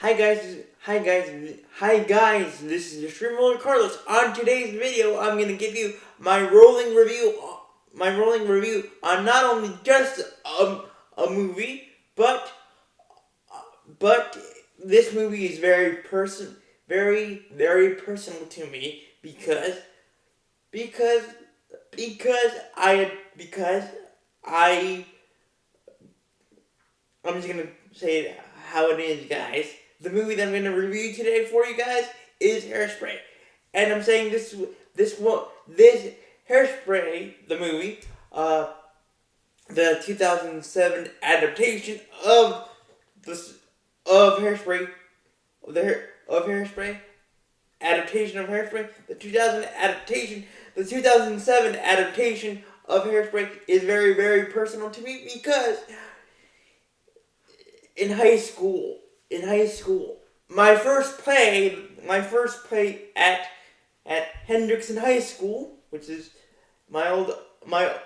Hi guys, this is your streamer Carlos. On today's video, I'm gonna give you my rolling review on not only just a movie, but this movie is very personal to me because I I'm just gonna say it how it is, guys. The movie that I'm gonna review today for you guys is Hairspray, and I'm saying this Hairspray, the movie, the 2007 adaptation of Hairspray, adaptation of Hairspray, the 2007 adaptation of Hairspray is very personal to me because in high school, my first play at Hendrickson High School, which is my alma mater,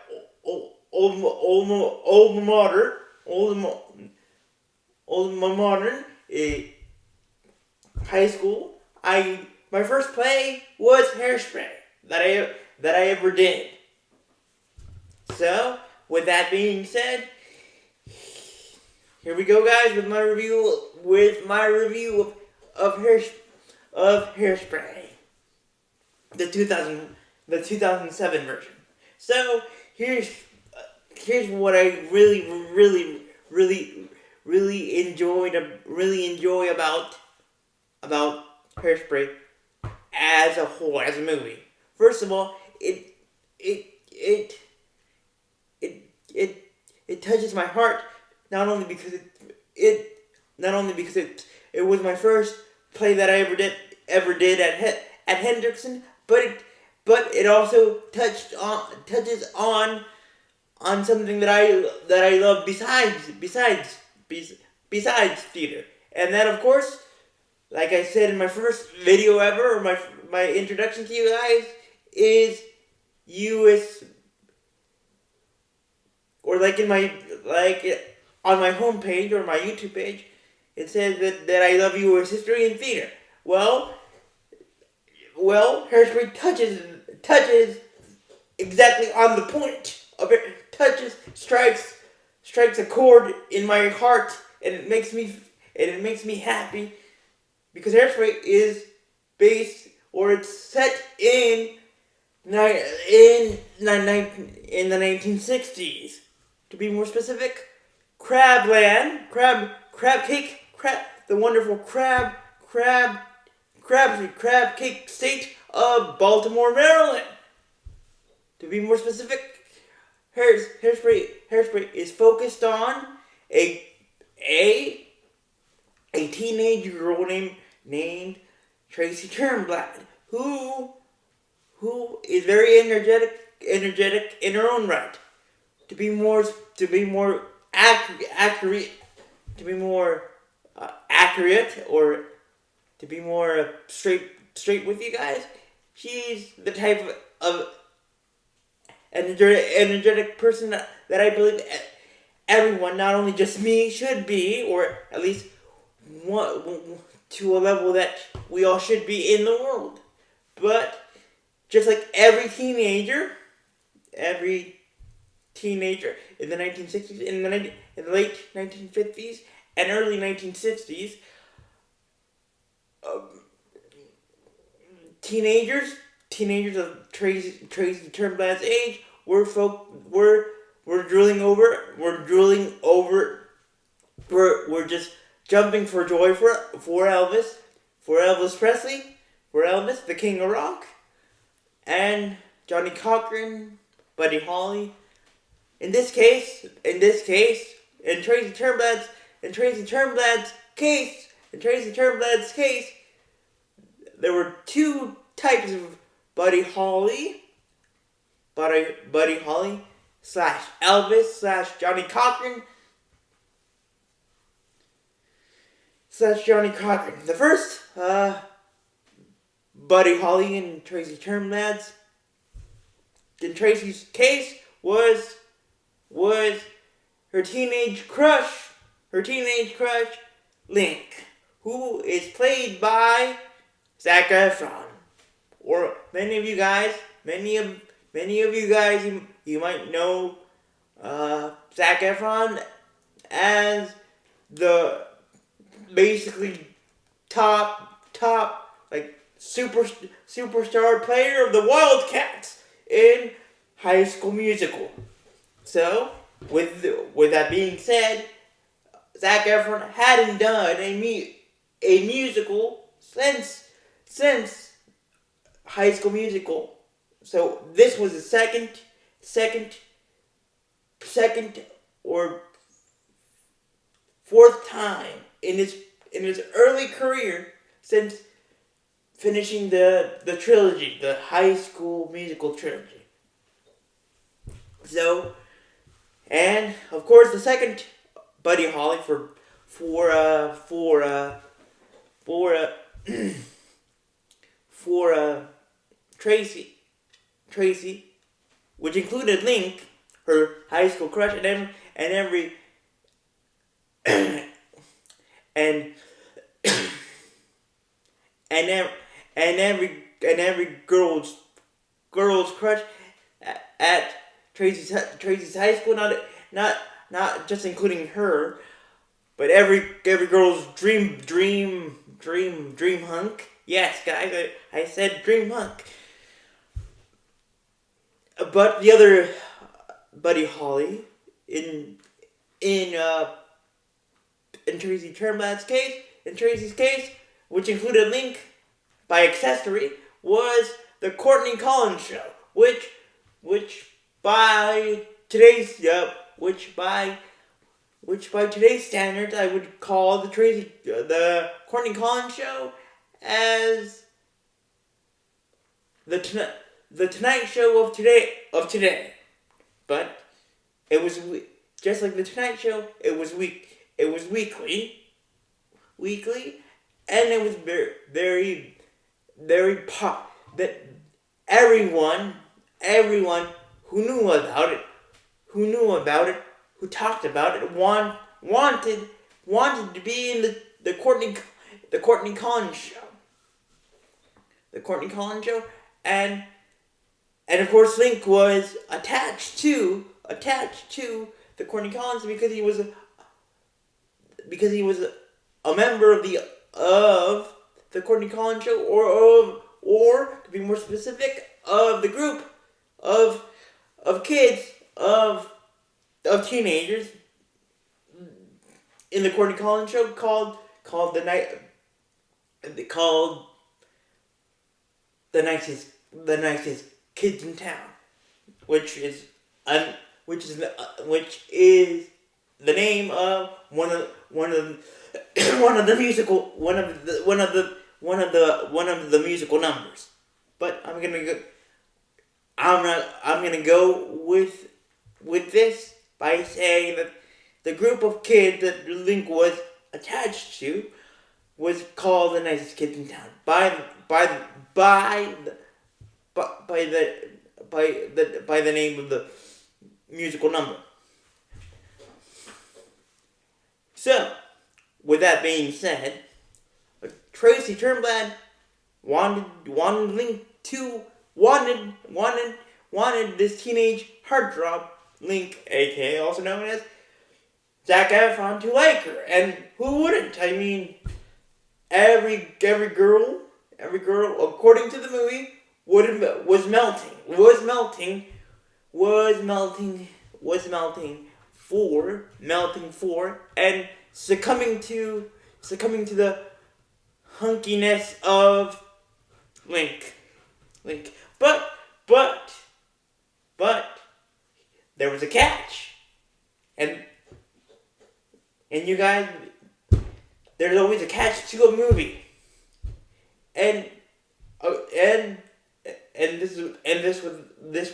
high school. My first play was Hairspray that I ever did. So, with that being said, here we go, guys, with my review of Hairspray, the 2007 version. So here's what I really enjoy about Hairspray as a whole, as a movie. First of all, it touches my heart. Not only because it was my first play that I ever did at Hendrickson, but it also touches on something that I love besides theater, and that, of course, like I said in my first video ever, or my introduction to you guys, is U.S. or on my homepage or my YouTube page, it says that I love U.S. history and theater. Well, Hairspray touches exactly on the point of it. Strikes a chord in my heart, and it makes me happy because Hairspray is based, or it's set in the 1960s. To be more specific, Crab cake, the wonderful crab cake state of Baltimore, Maryland. To be more specific, Hairspray is focused on a teenage girl named Tracy Turnblad, who is very energetic in her own right. To be more accurate, or to be more straight with you guys, she's the type of energetic person that I believe everyone, not only just me, should be, or at least to a level that we all should be in the world. But just like every teenager in the 1960s, in the late 1950s, and early 1960s, teenagers of Tracy Turnblad's age were just jumping for joy for Elvis Presley, for Elvis, the King of Rock, and Johnny Cochran, Buddy Holly. In Tracy Turnblad's case, there were two types of Buddy Holly / Elvis / Johnny Cochran / Johnny Cochran. The first, Buddy Holly and Tracy Turnblad's. In Tracy's case was her teenage crush, Link, who is played by Zac Efron. Or many of you guys, you might know Zac Efron as the basically top like superstar player of the Wildcats in High School Musical. So with that being said, Zac Efron hadn't done a musical since High School Musical. So this was the second or fourth time in his early career since finishing the trilogy, the High School Musical trilogy. So, and of course the second Buddy Holly for Tracy, which included Link, her high school crush, and every and every girl's crush at Tracy's high school. Not just including her, but every girl's dream hunk. Yes, guys, I said dream hunk. But the other Buddy Holly in Tracy's case, which included Link by accessory, was the Courtney Collins show, which by today's standards I would call the Courtney Collins show as the Tonight Show of today. But it was just like the Tonight Show. It was weekly, and it was very pop. That everyone who knew about it, who talked about it, wanted to be in the Courtney Collins show. The Courtney Collins show, and of course Link was attached to the Courtney Collins because he was a member of the Courtney Collins show, or to be more specific, of the group of kids of teenagers in the Courtney Collins show called the nicest kids in town, which is the name of one of the musical numbers. But I'm gonna go with this by saying that the group of kids that Link was attached to was called the nicest kids in town by the name of the musical number. So, with that being said, Tracy Turnblad wanted this teenage heartthrob Link, aka also known as Zac Efron, to like her, and who wouldn't? I mean, every girl, according to the movie, was melting for, and succumbing to the hunkiness of Link. But there was a catch, and you guys, there's always a catch to a movie, and this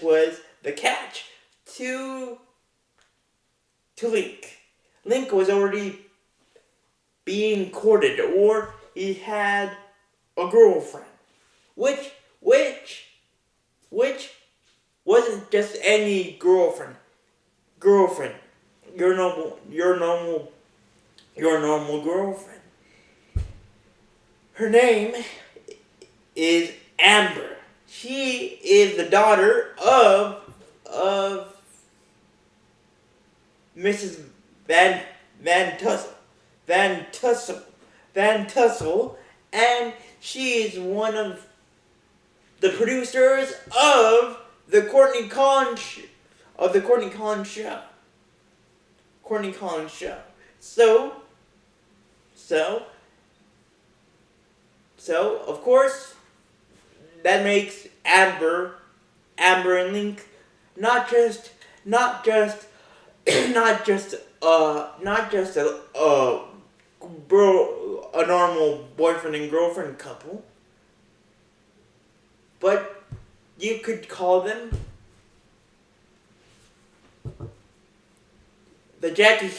was the catch to Link. Link was already being courted, or he had a girlfriend, which wasn't just any girlfriend. Your normal girlfriend. Her name is Amber. She is the daughter of Mrs. Van Tussle, and she is one of the producers of the Courtney Collins show. Courtney Collins show. So of course that makes Amber and Link not just a normal boyfriend and girlfriend couple, but you could call them the Jackie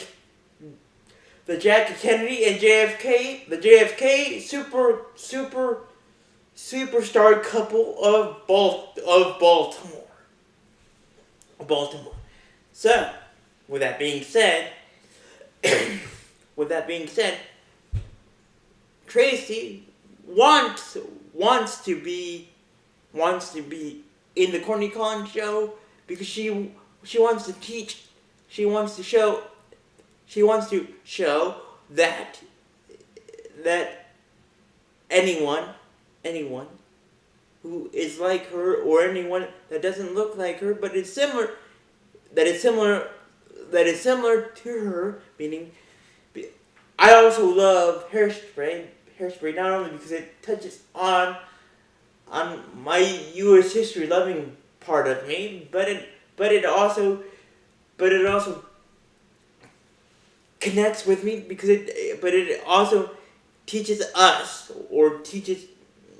Kennedy and the JFK superstar couple of Baltimore. So, with that being said, Tracy wants to be in the Courtney Collins show because she wants to teach. She wants to show that anyone who is like her, or anyone that doesn't look like her but is similar to her, meaning I also love Hairspray not only because it touches on my U.S. history loving part of me, but it also connects with me because it also teaches us, or teaches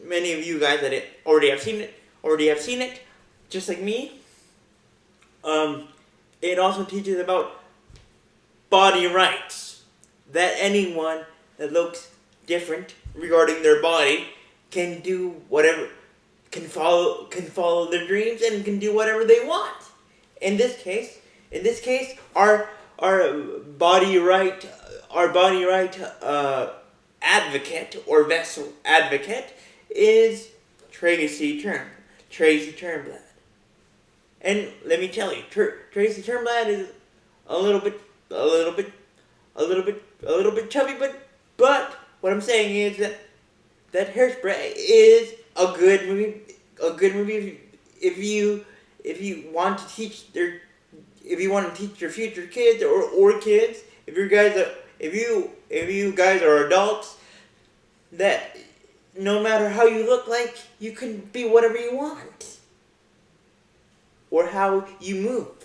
many of you guys that already have seen it, just like me. It also teaches about body rights, that anyone that looks different regarding their body can do whatever, can follow their dreams and can do whatever they want. In this case, our body right advocate or vessel advocate is Tracy Turnblad. And let me tell you, Tracy Turnblad is a little bit chubby, but what I'm saying is that Hairspray is a good movie if you want to teach your future kids or kids, if you guys are adults, that no matter how you look like, you can be whatever you want, or how you move.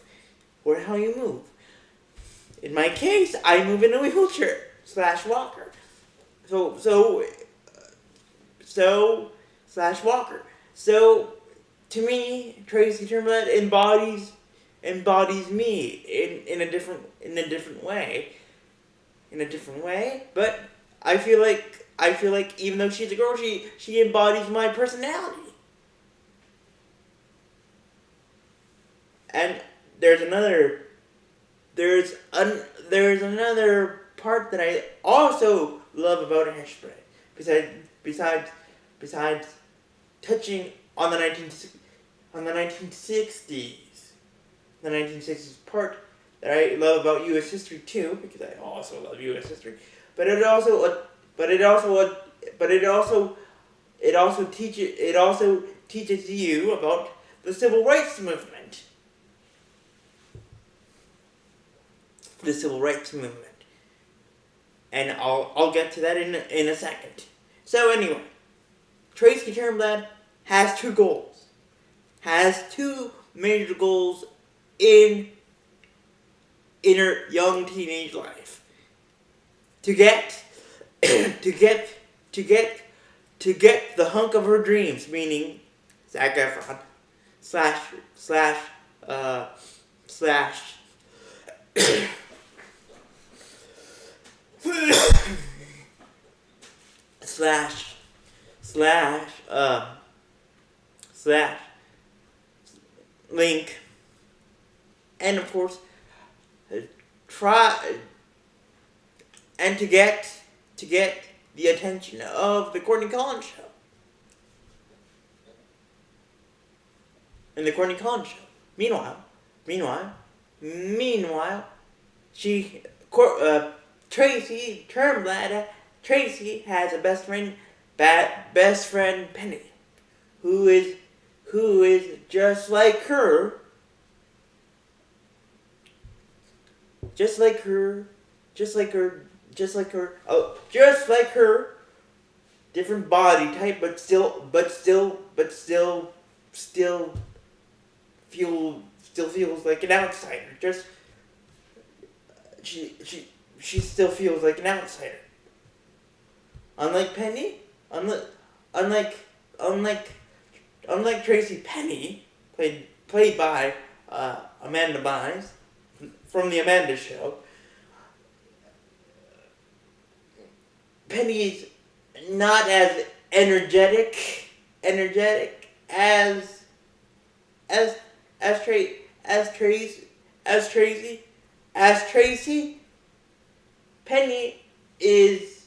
In my case, I move in a wheelchair / walker. Walker. So to me, Tracy Turnblad embodies me in a different way. But I feel like even though she's a girl, she embodies my personality. And there's another part that I also love about Hairspray, besides touching on the 1960s part that I love about U.S. history too, because I also love U.S. history. But it also teaches you about the civil rights movement. And I'll get to that in a second. So anyway, Tracy Turnblad has two goals. Has two major goals in her young teenage life. To get the hunk of her dreams, meaning Zac Efron slash Link, and of course try and to get the attention of the Courtney Collins show. And the Courtney Collins show. Meanwhile, Tracy Turnblad, Tracy has a best friend Penny, who is just like her, different body type, but still feels like an outsider. She still feels like an outsider. Unlike Penny, unlike Tracy, Penny, played by Amanda Bynes from the Amanda Show. Penny's not as energetic as Tracy. Penny is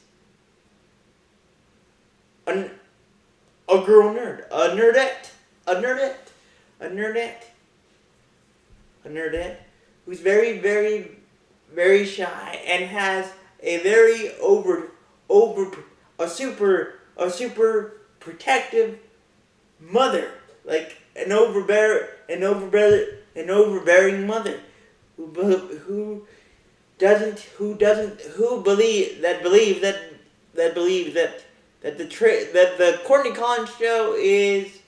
a girl nerd, a nerdette who's very, very, very shy and has a very a super protective mother, like an overbearing mother who believes that the Courtney Collins show is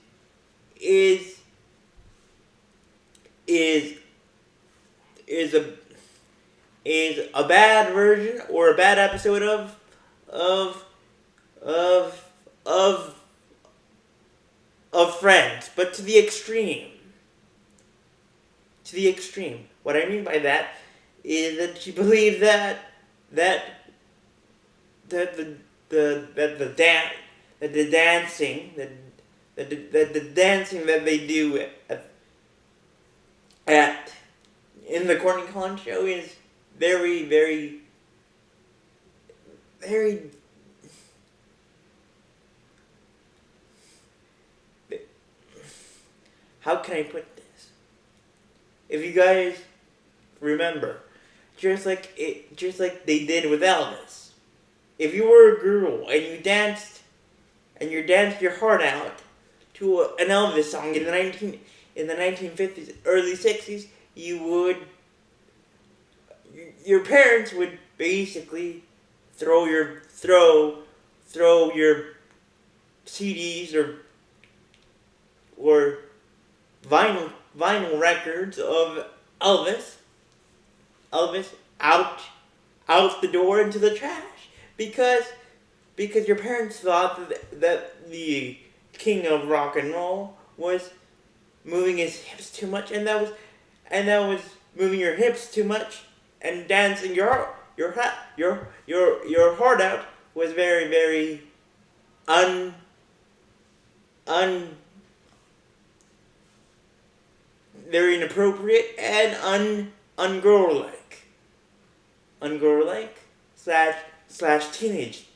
a bad version or a bad episode of Friends, but to the extreme. What I mean by that is that she believes that the dancing that they do in the Courtney Collins show is very, very, very. How can I put this? If you guys remember, just like they did with Elvis, if you were a girl and you danced your heart out to an Elvis song in the 1950s, early 60s, your parents would basically throw your CDs or vinyl records of Elvis out the door into the trash because your parents thought that the king of rock and roll was moving his hips too much, and that was moving your hips too much and dancing your heart out was very, very very inappropriate and ungirl-like slash teenager-like.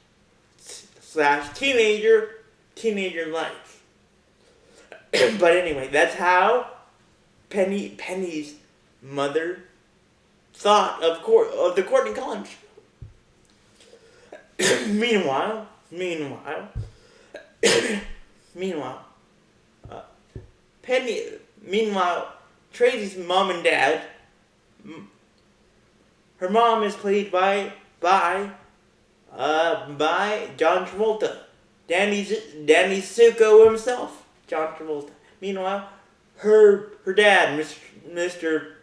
But anyway, that's how Penny's mother thought of the Courtney Collins show. Meanwhile, Tracy's mom and dad. Her mom is played by John Travolta, Danny Zuko himself, John Travolta. Meanwhile, her dad, Mr.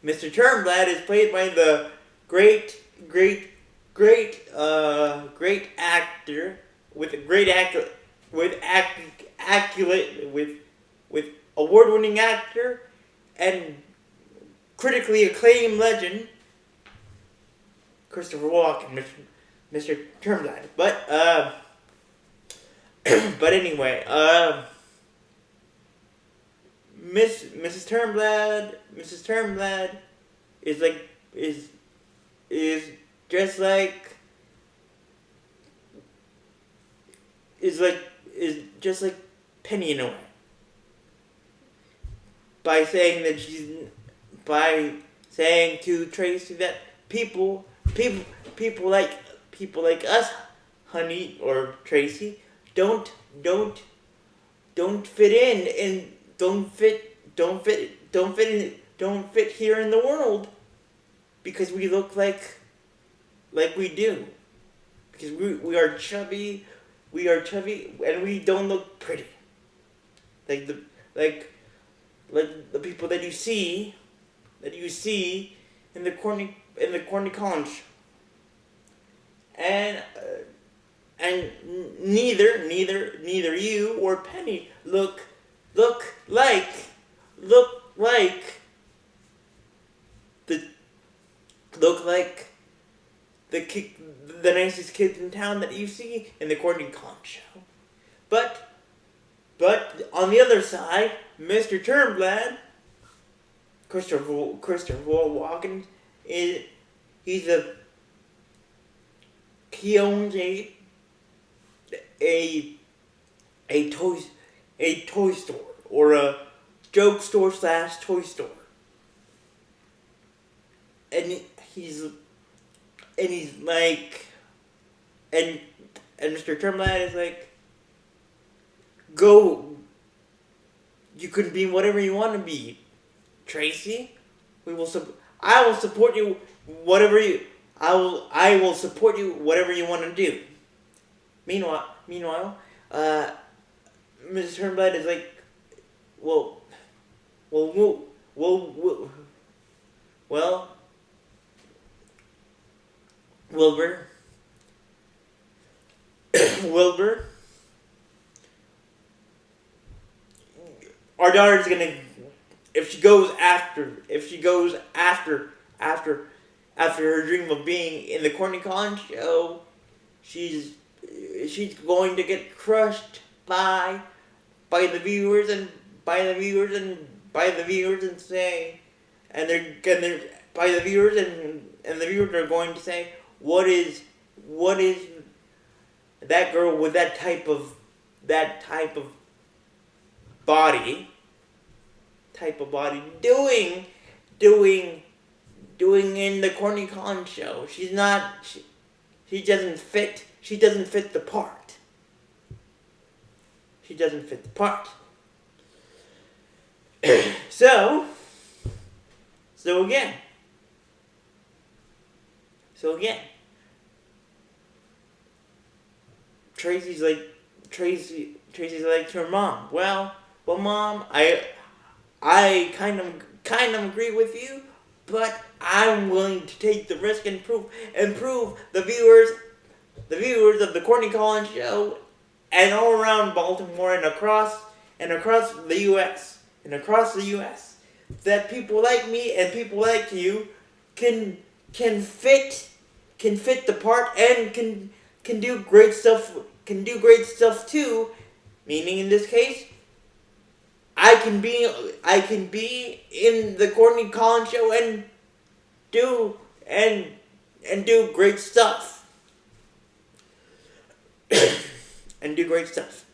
Turnblad, is played by the great actor with award-winning actor and critically acclaimed legend Christopher Walken, Mr. Turnblad. But anyway, Mrs. Turnblad is just like is just like Penny in a way. By saying to Tracy that people like us, honey, or Tracy, don't fit in and don't fit here in the world because we look like we do, because we are chubby and we don't look pretty like the people that you see in the corny college. And neither you or Penny look like the nicest kids in town that you see in the Courtney Collins show. But on the other side, Mr. Turnblad, Christopher Walken, he owns a toy store, or a joke store / toy store, and he's like, and Mr. Turnblad is like, go. You can be whatever you want to be, Tracy. I will support you. I will support you whatever you want to do. Meanwhile, Mrs. Turnblad is like, well, Wilbur, our daughter's gonna, if she goes after her dream of being in the Courtney Collins show, she's going to get crushed by the viewers and say, and the viewers are going to say, what is that girl with that type of body doing in the Courtney Collins show? She doesn't fit the part. She doesn't fit the part. So again, Tracy's like to her mom, well, Mom, I kind of agree with you, but I'm willing to take the risk and prove the viewers of the Courtney Collins show and all around Baltimore and across the U.S. that people like me and people like you can fit the part and can do great stuff too. Meaning, in this case, I can be in the Courtney Collins show and do great stuff. And do great stuff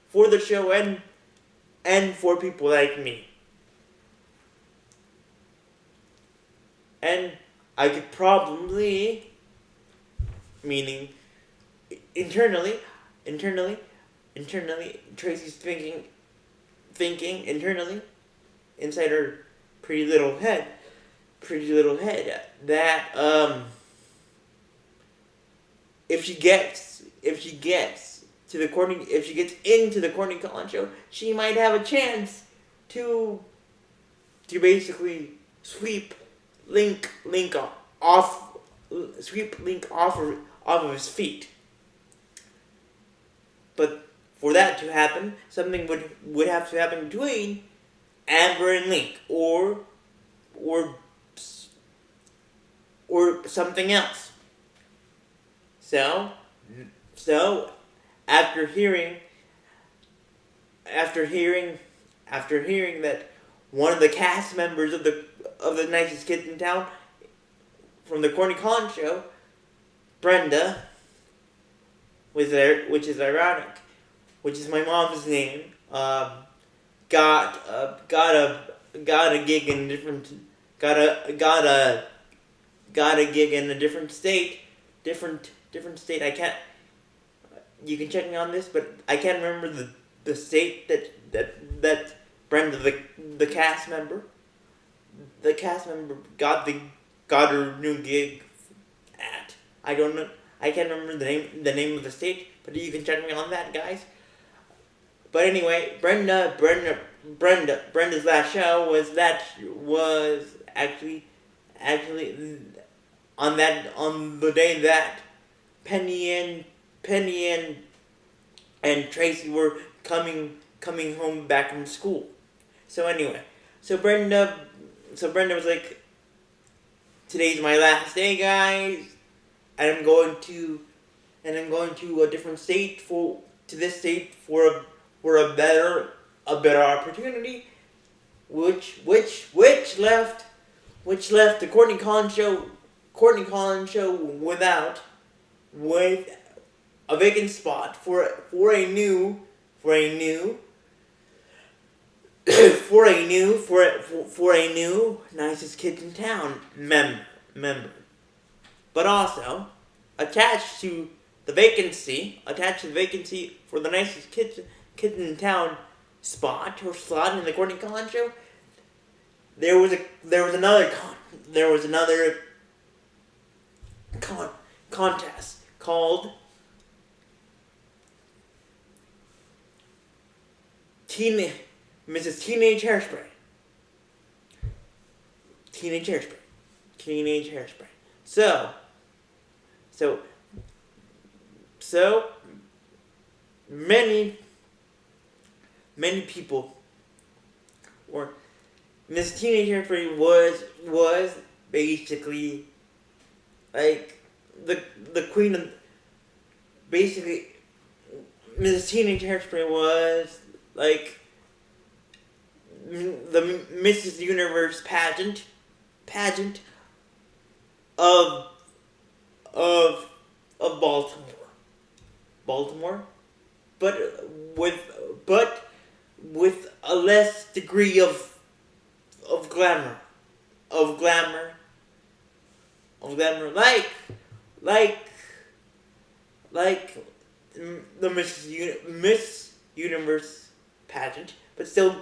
for the show and for people like me. And I could probably, meaning internally, Tracy's thinking internally, inside her pretty little head, that if she gets into the Courtney Collins show, she might have a chance to basically sweep Link off of his feet. But for that to happen, something would have to happen between Amber and Link, or something else. So after hearing that one of the cast members of the Nicest Kids in Town from the Courtney Collins show, Brenda, was there, which is ironic, which is my mom's name. Got a gig in a different gig in a different state. I can't. You can check me on this, but I can't remember the state that Brenda, the cast member got her new gig at. I don't know. I can't remember the name of the state, but you can check me on that, guys. But anyway, Brenda's last show was actually on the day that Penny and Tracy were coming home back from school. So anyway, so Brenda was like, today's my last day, guys, and I'm going to a different state for a better opportunity, which left the Courtney Collins show with a vacant spot for a new Nicest Kids in Town member. But also attached to the vacancy for the Nicest Kids in Town spot or slot in the Courtney Collins show, there was another contest called Mrs. Teenage Hairspray. So many people, or Miss Teenage Hairspray was basically like the queen of, basically Mrs. Teenage Hairspray was like the Mrs. Universe pageant of Baltimore, but with a less degree of glamour, like the Miss Universe pageant, but still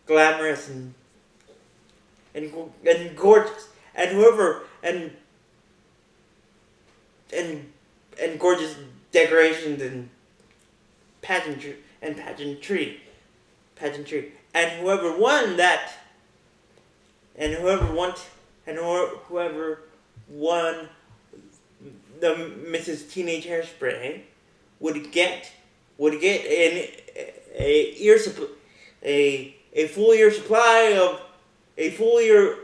glamorous and gorgeous, and gorgeous decorations and pageantry, and whoever won the Mrs. Teenage Hairspray would get a full year supply of a full year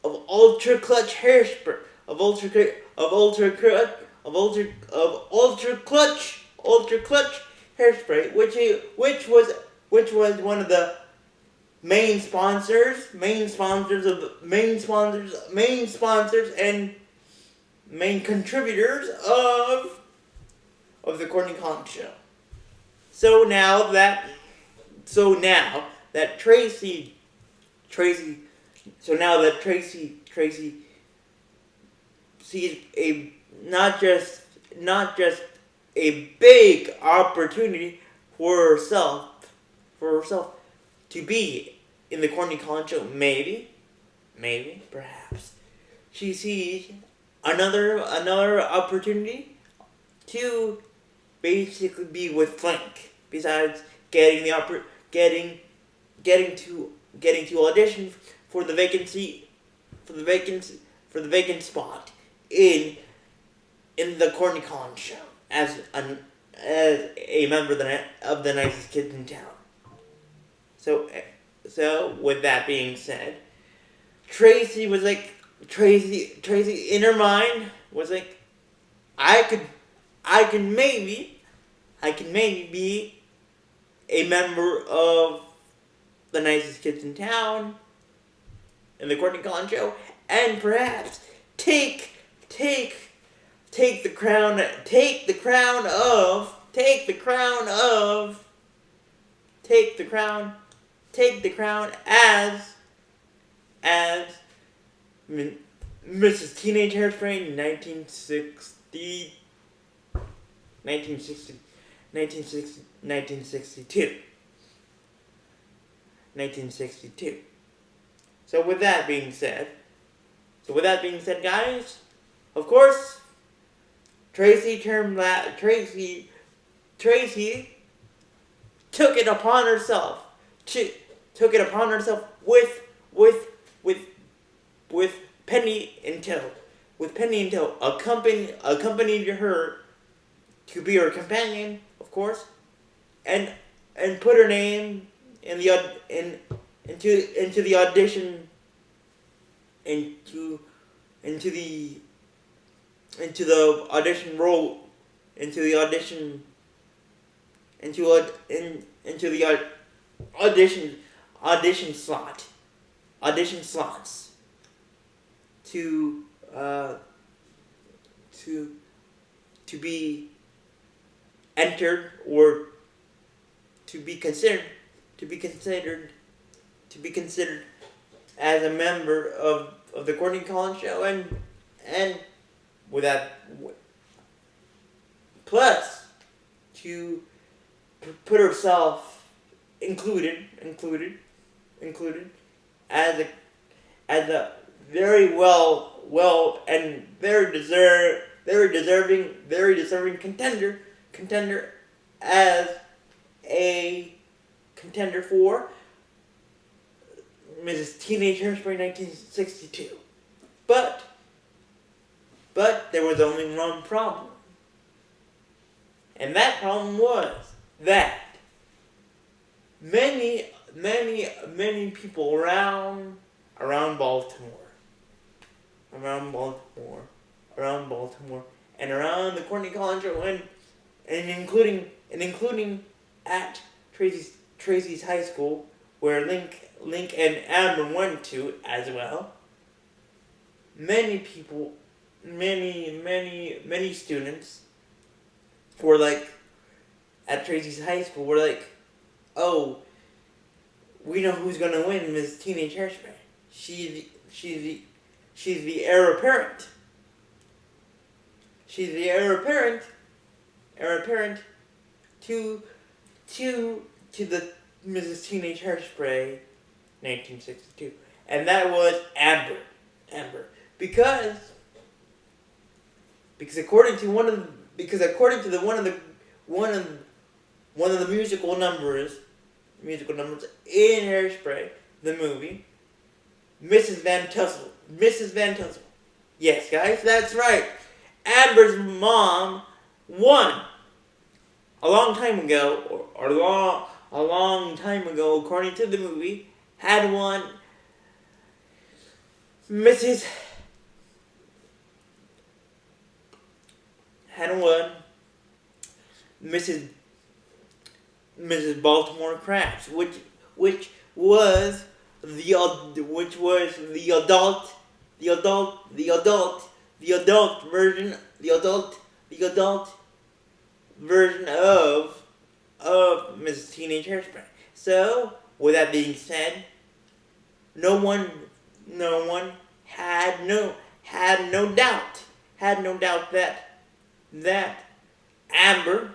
of ultra clutch hairspray, of ultra clutch hairspray, which was one of the main sponsors and main contributors of the Courtney Collins show. So now that Tracy sees a not just a big opportunity for herself to be in the Courtney Collins show, maybe, perhaps, she sees another opportunity to basically be with Flink. Besides getting to audition for the vacant spot in the Courtney Collins show as a member of the Nicest Kids in Town. So with that being said, Tracy was like, Tracy in her mind was like, I could I can maybe be a member of the nicest kids in town in the Courtney Collins show, and perhaps take take take the crown take the crown of take the crown of take the crown take the crown as Mrs. Teenage Hairspray 1962. 1962. So with that being said, guys, of course, Tracy took it upon herself. Took it upon herself with Penny and Till. With Penny and Till accompanied her to be her companion, of course, and put her name in the into the audition into the audition role into the audition audition slots to be entered or to be considered as a member of the Courtney Collins show, and with that, plus to put herself included as a very well and very deserving contender as a contender for Mrs. Teenage Hairspray 1962. But there was only one problem. And that problem was that many people around Baltimore, and around the Courtney Collins show, and including at Tracy's high school, where Link and Amber went to as well. Many people, many students were like, at Tracy's high school, were like, oh, we know who's gonna win Miss Teenage Hairspray. She's the heir apparent. She's the heir apparent to the Mrs. Teenage Hairspray 1962, and that was Amber, because according to one of the musical numbers in Hairspray, the movie, Mrs. Van Tussle. Yes, guys, that's right. Amber's mom won a long time ago, a long time ago, according to the movie, had won Mrs. Baltimore Crabs, which was the adult version of Mrs. Teenage Hairspray. So, with that being said, no one had no doubt that Amber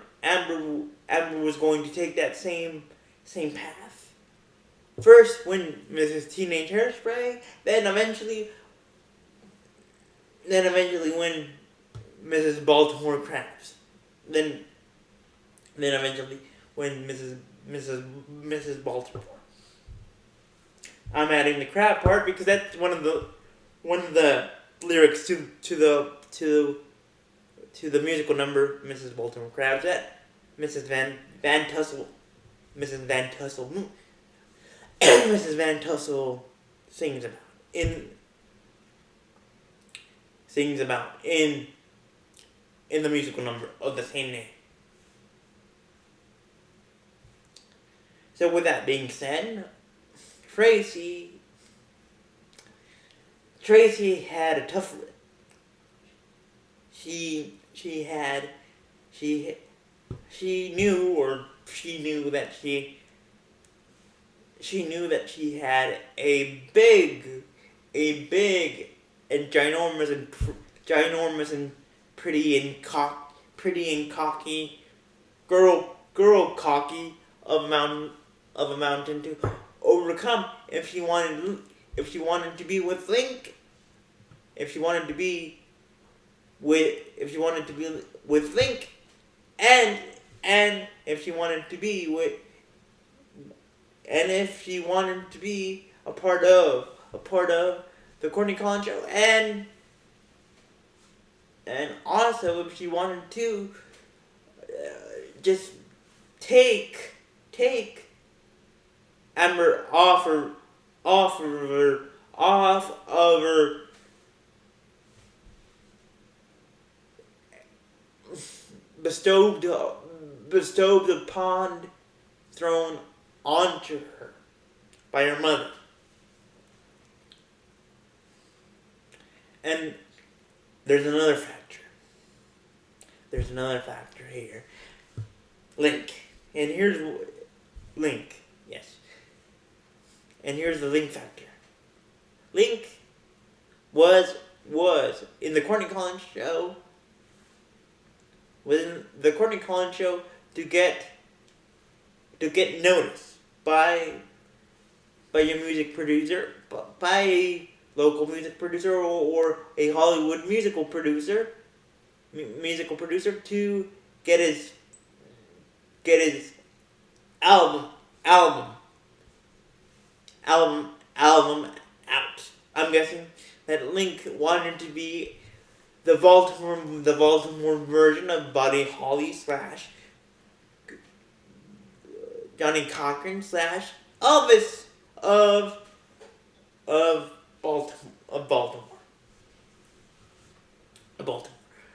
was going to take that same path. First, when Mrs. Teenage Hairspray, then eventually when Mrs. Baltimore Crabs, then eventually when Mrs. Baltimore. I'm adding the crab part because that's one of the lyrics to the musical number Mrs. Baltimore Crabs that Mrs. Van Tussle Mrs. Van Tussle sings about sings about in the musical number of the same name. So with that being said, Tracy had a tough. She knew that she had a big and ginormous and pretty and cocky girl cocky of a mountain to overcome if she wanted to be with Link, if she wanted to be with Link, and if she wanted to be a part of the Courtney Collins show, and also if she wanted to just take Amber off of her bestowed the pond throne onto her by her mother. And there's another factor. There's another factor here. Link. And here's Link. Yes. And here's the Link factor. Link was in the Courtney Collins show. Within the Courtney Collins show to get noticed by your music producer, by a local music producer or a Hollywood musical producer to get his album out. I'm guessing that Link wanted to be the Baltimore version of Buddy Holly / Johnny Cochran / Elvis of Baltimore.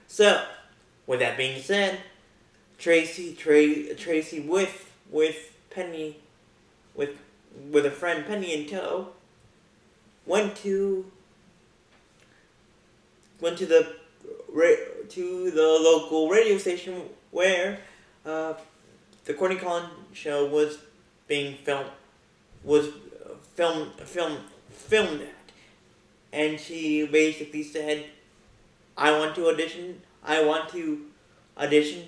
So, with that being said, Tracy with Penny, with a friend Penny in tow, went to the local radio station where the Courtney Collins show was being filmed at, and she basically said, I want to audition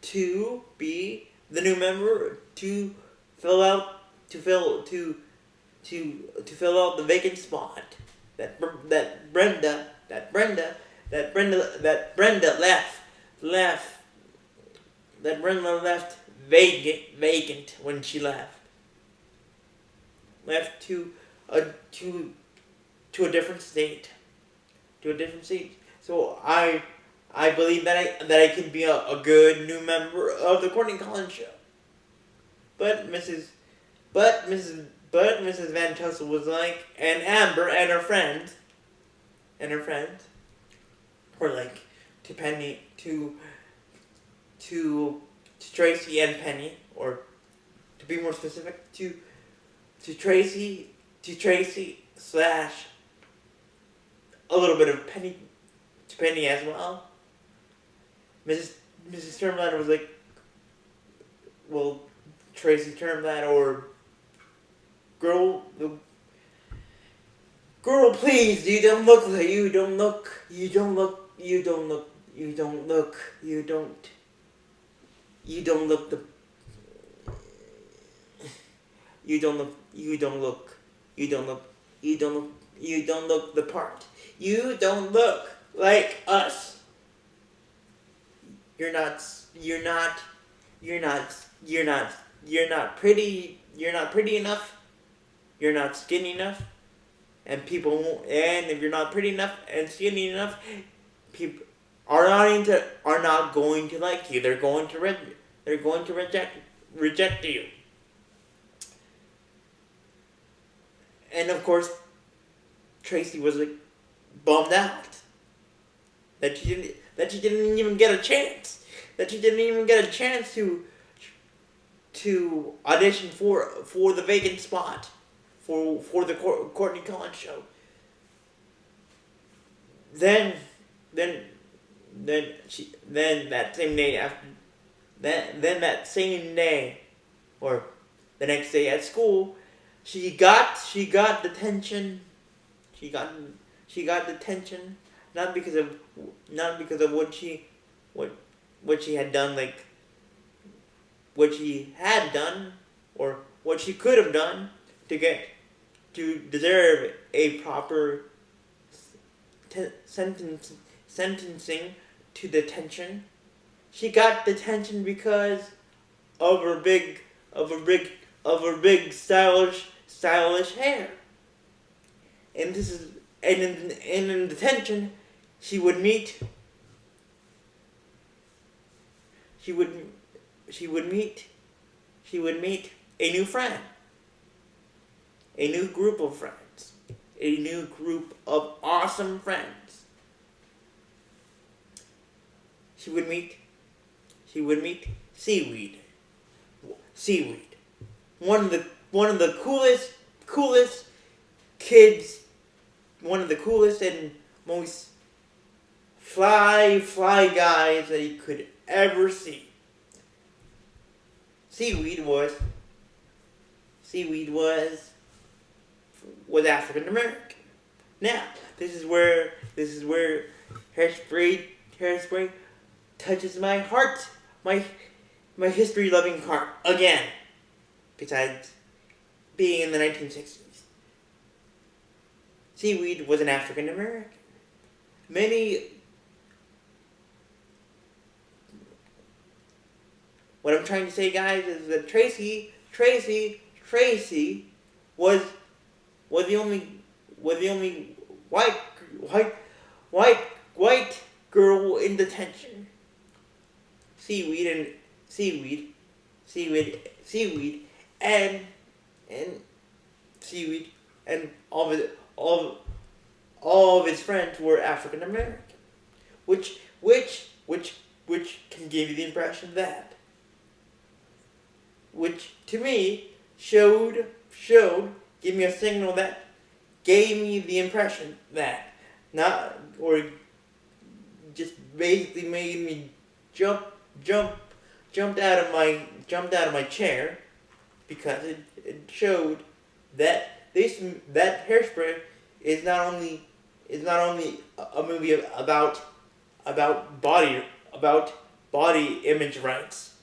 to be the new member to fill out the vacant spot that Brenda left vacant when she left to a different state. So I believe that I can be a good new member of the Courtney Collins show. But Mrs. Van Tussle was like, and Amber and her friends were like to Penny to Tracy and Penny, or to be more specific, to Tracy / a little bit of Penny to Penny as well. Mrs. Turnblad was like, well, Tracy Turnblad or girl, please, you don't look the part. You don't look like us. You're not pretty enough. You're not skinny enough. And if you're not pretty enough and skinny enough, people are not going to like you. They're going to reject you. And of course, Tracy was like bummed out. that she didn't even get a chance. That she didn't even get a chance to audition for the vacant spot for the Courtney Collins show. Then that same day after that same day, or the next day at school, she got detention. She got detention not because of what she had done, like what she had done or what she could have done to deserve a proper sentencing to detention. She got detention because of her big stylish hair. And this is in detention she would meet a new friend, a new group of friends, a new group of awesome friends. She would meet Seaweed. One of the coolest kids, one of the coolest and most fly guys that you could ever see. Seaweed was African American. Now, this is where hairspray touches my heart, my history loving heart again. Besides being in the 1960s, Seaweed was an African American. What I'm trying to say, guys, is that Tracy was the only white girl in detention. Seaweed and all of his friends were African American, which can give you the impression that, which to me gave me a signal that gave me the impression that just basically made me jumped out of my chair, because it showed that that Hairspray is not only a movie about body image rights,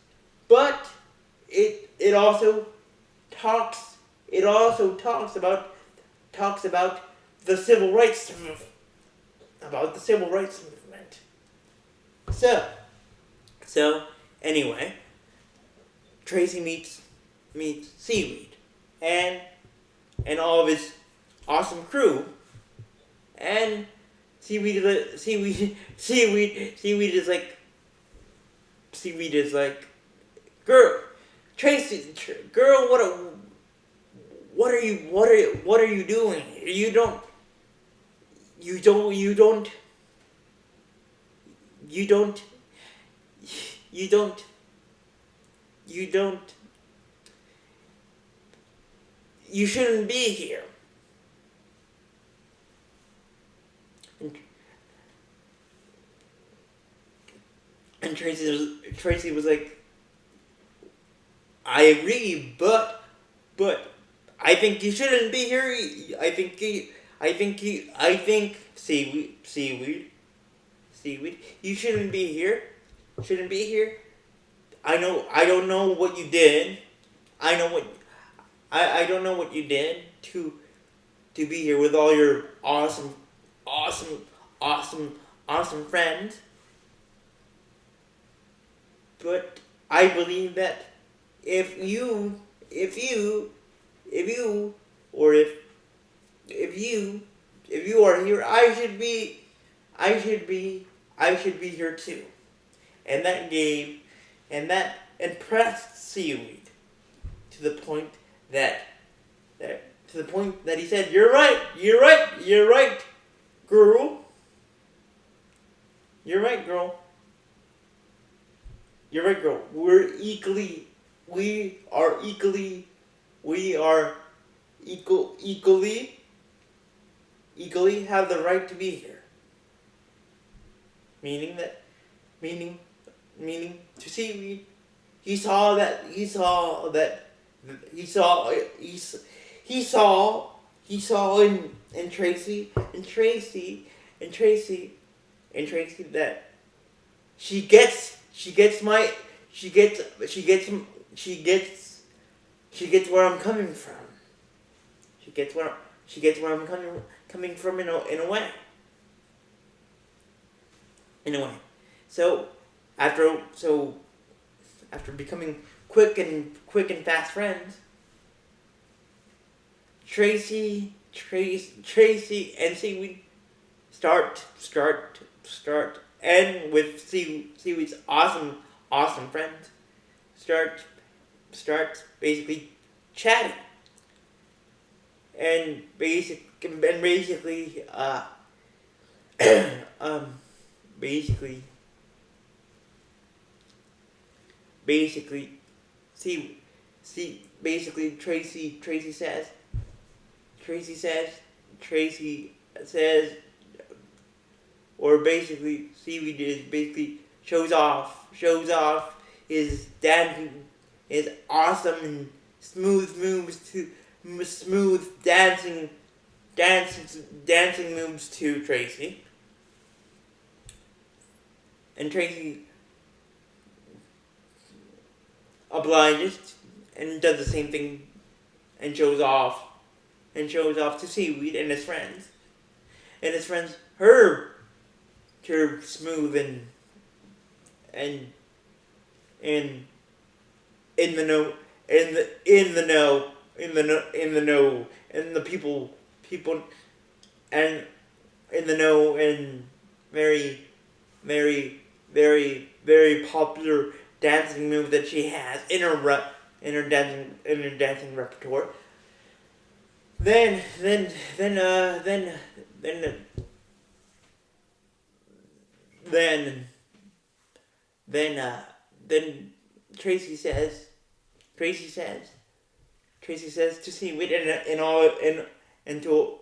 but it also talks about the civil rights movement, So anyway, Tracy meets Seaweed and all of his awesome crew, and Seaweed is like, girl, Tracy, girl, what are you doing? You don't you shouldn't be here. And Tracy was like, I agree, but I think you shouldn't be here. I think Seaweed, you shouldn't be here. I don't know what you did. I don't know what you did to be here with all your awesome friends. But I believe that if you are here, I should be here too. And that impressed Seaweed to the point that he said, you're right, girl. You're right, girl. You're right, girl. We are equally, we are equally have the right to be here. Meaning that, meaning, meaning to see, he saw that, he saw that, he saw, he, he saw, he saw in Tracy, in Tracy that she gets my, she gets where I'm coming from. She gets where I'm coming from in a way. In a way. So after becoming quick and fast friends, Tracy and Seaweed start and with Seaweed's awesome friends start basically chatting and basically basically basically Tracy says or basically Seaweed is basically shows off his dancing, his awesome and smooth moves to smooth dancing moves to Tracy. And Tracy obliges and does the same thing and shows off to Seaweed and his friends. And his friends her smooth and in the know and the people and in the know and very popular dancing move that she has in her dancing repertoire. Then Tracy says to Seaweed and to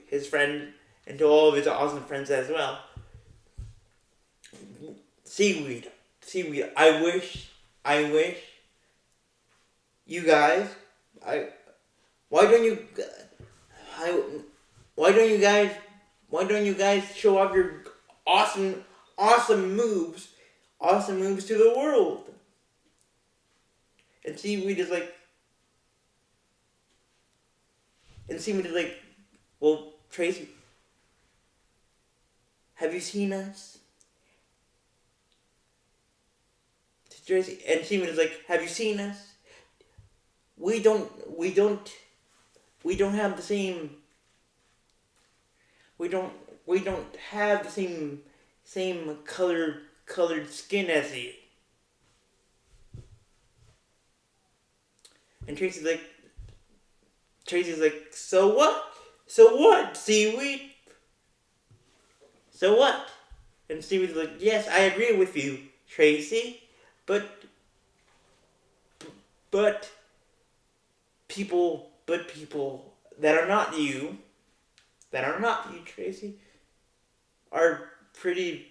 his friend and to all of his awesome friends as well. Seaweed, I wish you guys, why don't you guys show off your awesome moves to the world? And Seaweed is like, well, Tracy, have you seen us? To Tracy, and Seaweed is like, have you seen us? We don't have the same. We don't have the same colored skin as you. And Tracy's like, so what? Seaweed? So what? And Seaweed's like, yes, I agree with you, Tracy, but people that are not you, Tracy, are pretty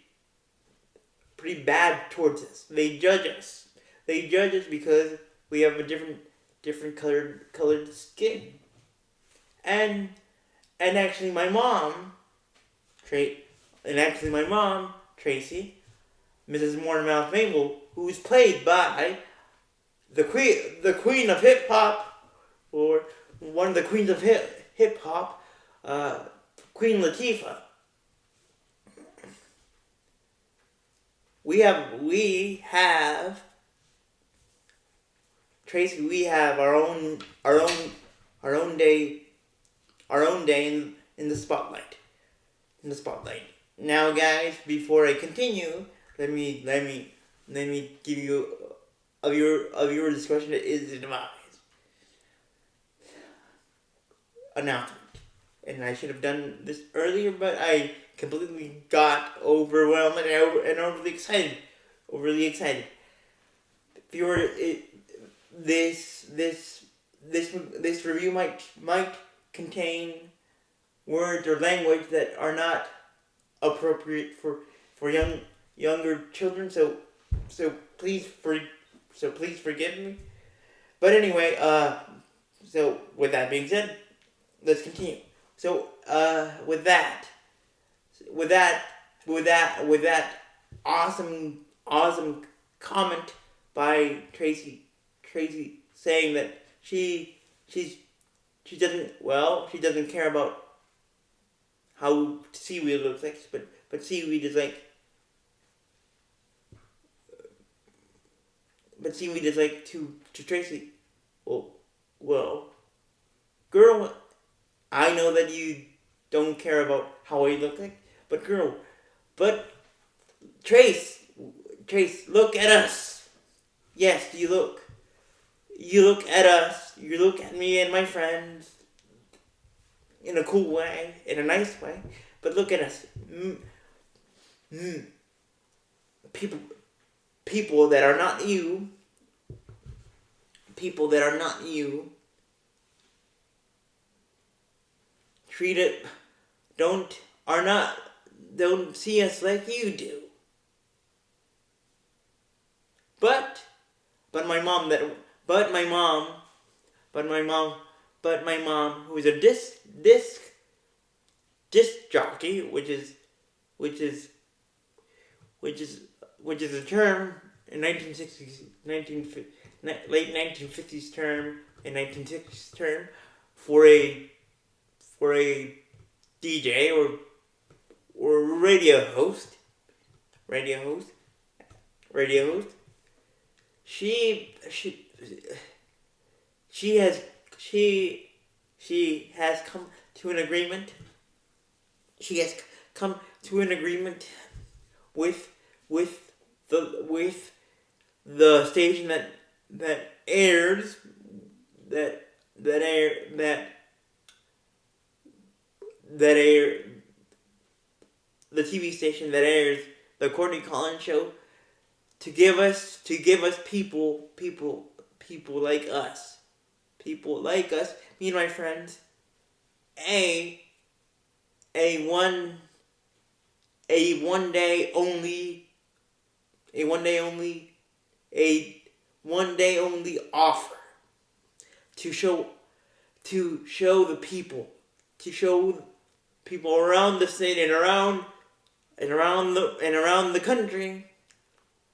bad towards us. They judge us because we have a different colored skin. And actually my mom, Tracy, Mrs. Mornemouth Mabel, who is played by the queen of hip hop, or one of the queens of hip hop, Queen Latifah. We have Tracy. We have our own day in the spotlight. Now, guys, before I continue, let me give you of your discretion is advised. Announcement. and I should have done this earlier, but I completely got overwhelmed and overly excited. Overly excited. If you were this review might contain words or language that are not appropriate for younger children. So please forgive me. But anyway, so with that being said, let's continue. So with that awesome comment by Tracy saying that she doesn't care about how seaweed looks like, but seaweed is like to Tracy. Well, girl, I know that you don't care about how I look like, but Trace, look at us. Yes, you look at us. You look at me and my friends in a cool way, in a nice way. But look at us. People that are not you. People that are not you. Don't see us like you do. But my mom, who is a disc jockey, which is a term in late 1950s term and 1960s term for a DJ or radio host. She has come to an agreement. She has come to an agreement with the station that airs the TV station that airs the Courtney Collins show to give us people like us, me and my friends, a one day only offer to show the people, around the state and around the country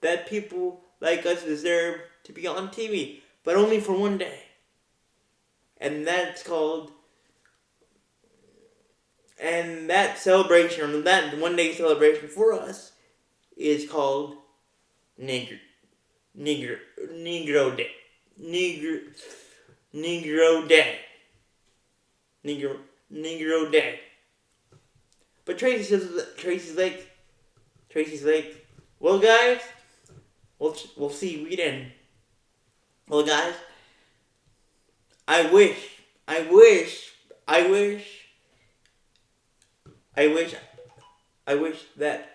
that people like us deserve to be on TV, but only for one day. And that celebration, or that one day celebration for us, is called Negro Day. Negro Day. But Tracy's like, well, guys, we'll see we didn't. Well, guys, I wish that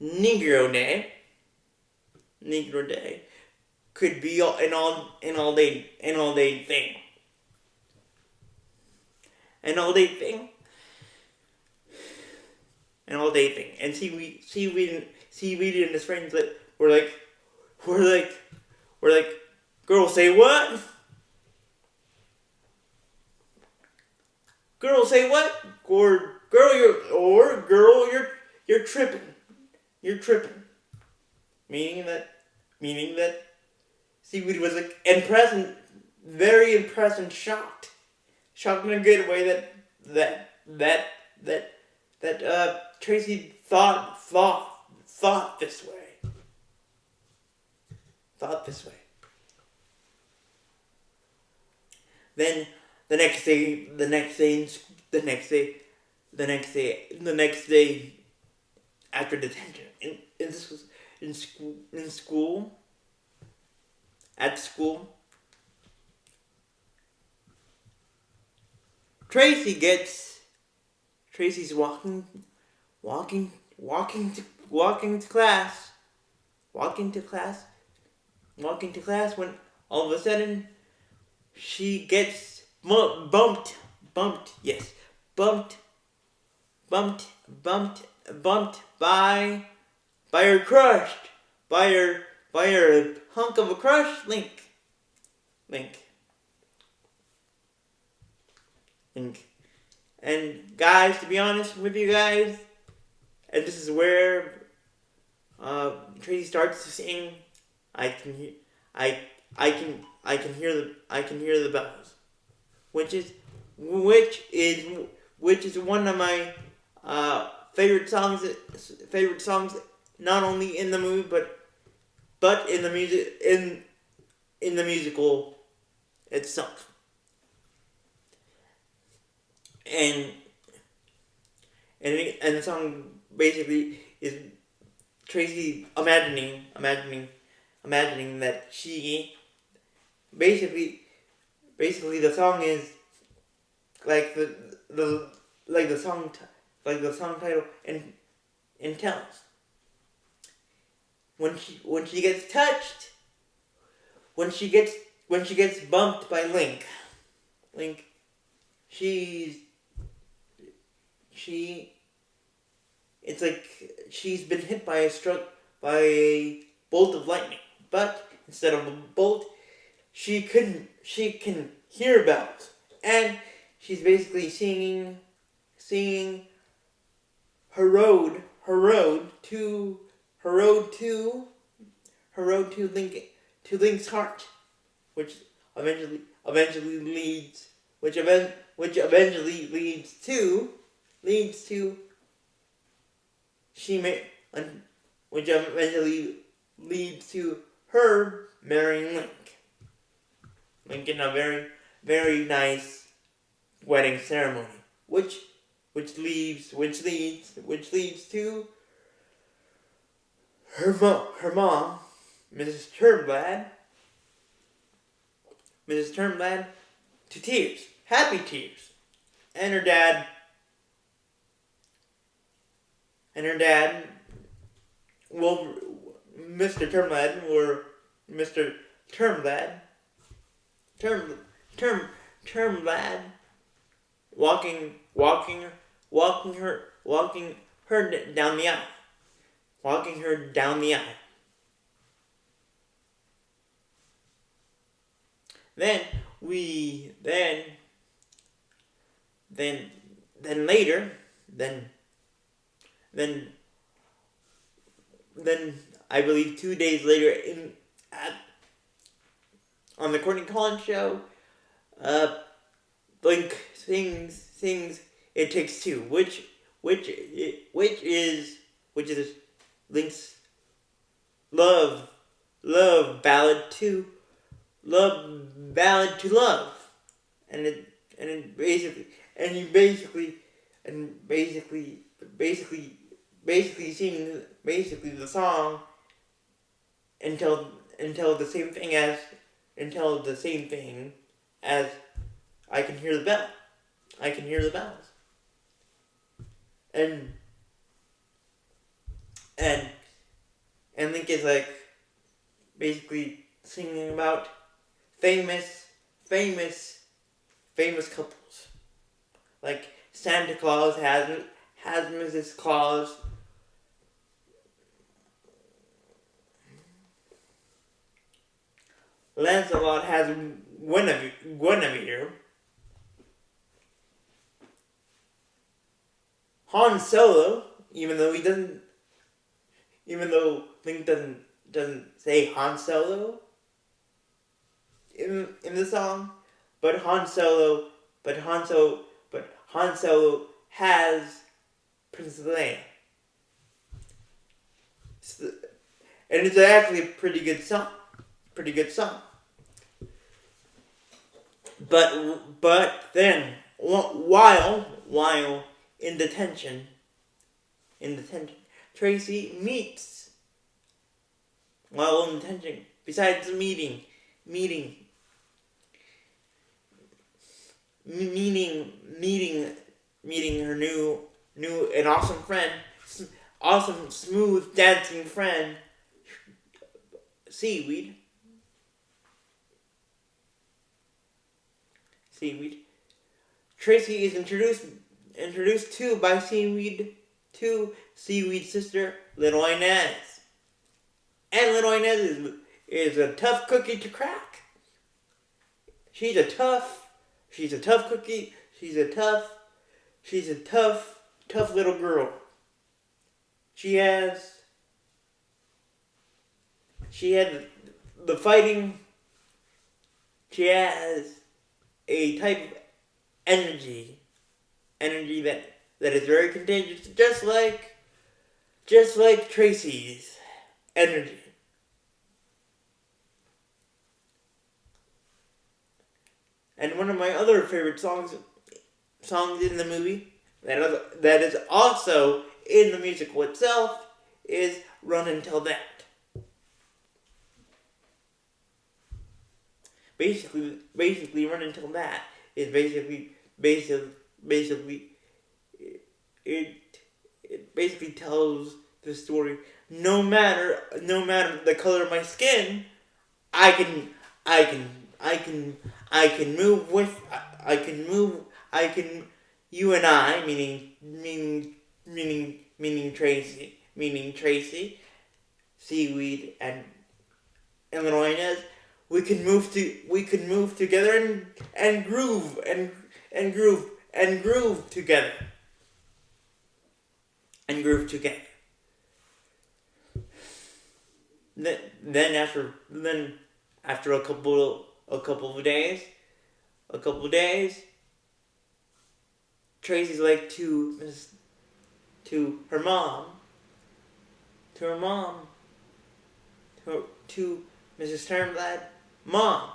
Negro Day could be an all day thing. And Seaweed and his friends that were like, girl, say what? Girl, say what? Or girl, you're tripping. You're tripping. Meaning that Seaweed was like very impressed and shocked. Shocked in a good way that Tracy thought this way. Then the next day after detention, and this was at school, Tracy's walking to class, walking to class when all of a sudden she gets bumped, yes, bumped by her crush, by her hunk of a crush, Link. And guys, to be honest with you guys, and this is where Tracy starts to sing. I can hear the bells, which is one of my favorite songs. Not only in the movie, but in the musical itself. And the song basically is Tracy imagining that she basically the song is like the song title and tells when she gets touched, when she gets bumped by Link, it's like she's been hit by a bolt of lightning, but instead of a bolt, she can hear bells, and she's basically singing her road to Link's heart, which eventually leads to her marrying Link in a very, very nice wedding ceremony, which leads to her mom, Mrs. Turnblad, to tears, happy tears, and her dad, well, Mr. Turnblad, or Mr. Turnblad, walking her down the aisle. Then I believe 2 days later on the Courtney Collins show, Link sings "It Takes Two," which is Link's love ballad to love, and it basically sing the song until the same thing as I can hear the bell. I can hear the bells. And Link is like basically singing about famous couples. Like Santa Claus has Mrs. Claus. Lancelot has Guinevere. Han Solo, even though Link doesn't say Han Solo in the song, but Han Solo has Princess Leia. And it's actually a pretty good song. But then while in detention, Tracy meets while intention. Besides the meeting, meeting, her new and awesome friend, awesome smooth dancing friend, Seaweed. Tracy is introduced to by Seaweed to Seaweed's sister, Little Inez. And Little Inez is a tough cookie to crack. She's a tough cookie. She's a tough little girl. She has the fighting. She has a type of energy that is very contagious, just like Tracy's energy. And one of my other favorite songs in the movie that is also in the musical itself is "Run Until That." Basically, "Run Until That" is basically it tells the story. No matter the color of my skin, I can move. You and I, meaning Tracy, Seaweed, and Little Inez, we can move together and groove together. Then after a couple of days, Tracy's like to her mom, to Mrs. Turnblad, "Mom,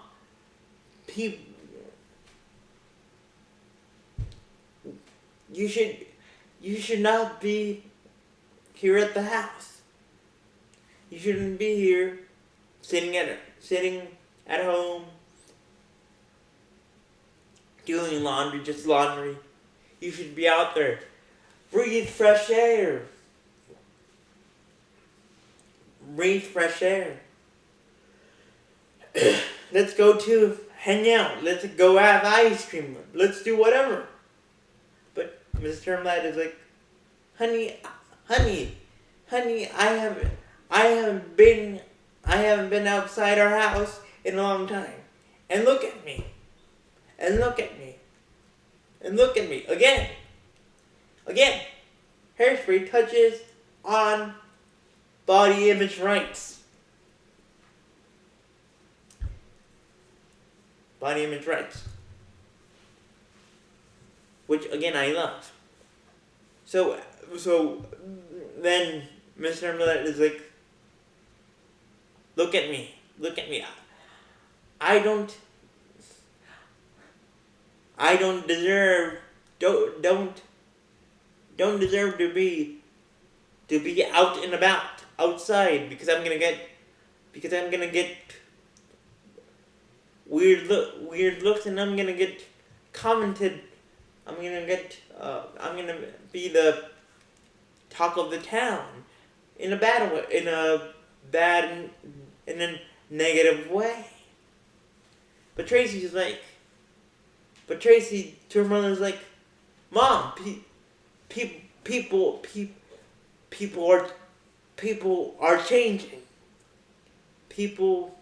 you should not be here at the house. You shouldn't be here sitting at home doing just laundry. You should be out there. Breathe fresh air. Let's go to hang out. Let's go have ice cream. Let's do whatever." But Mrs. Turnblad is like, honey, I haven't been outside our house in a long time. And look at me. Again. Hairspray touches on body image rights. Which again I love. So then Mr. Miller is like, look at me. I don't deserve to be out and about outside because I'm gonna get weird looks, and I'm gonna get commented. I'm gonna be the talk of the town in a bad way, in a negative way. But Tracy to her mother's like, "Mom, people are changing. People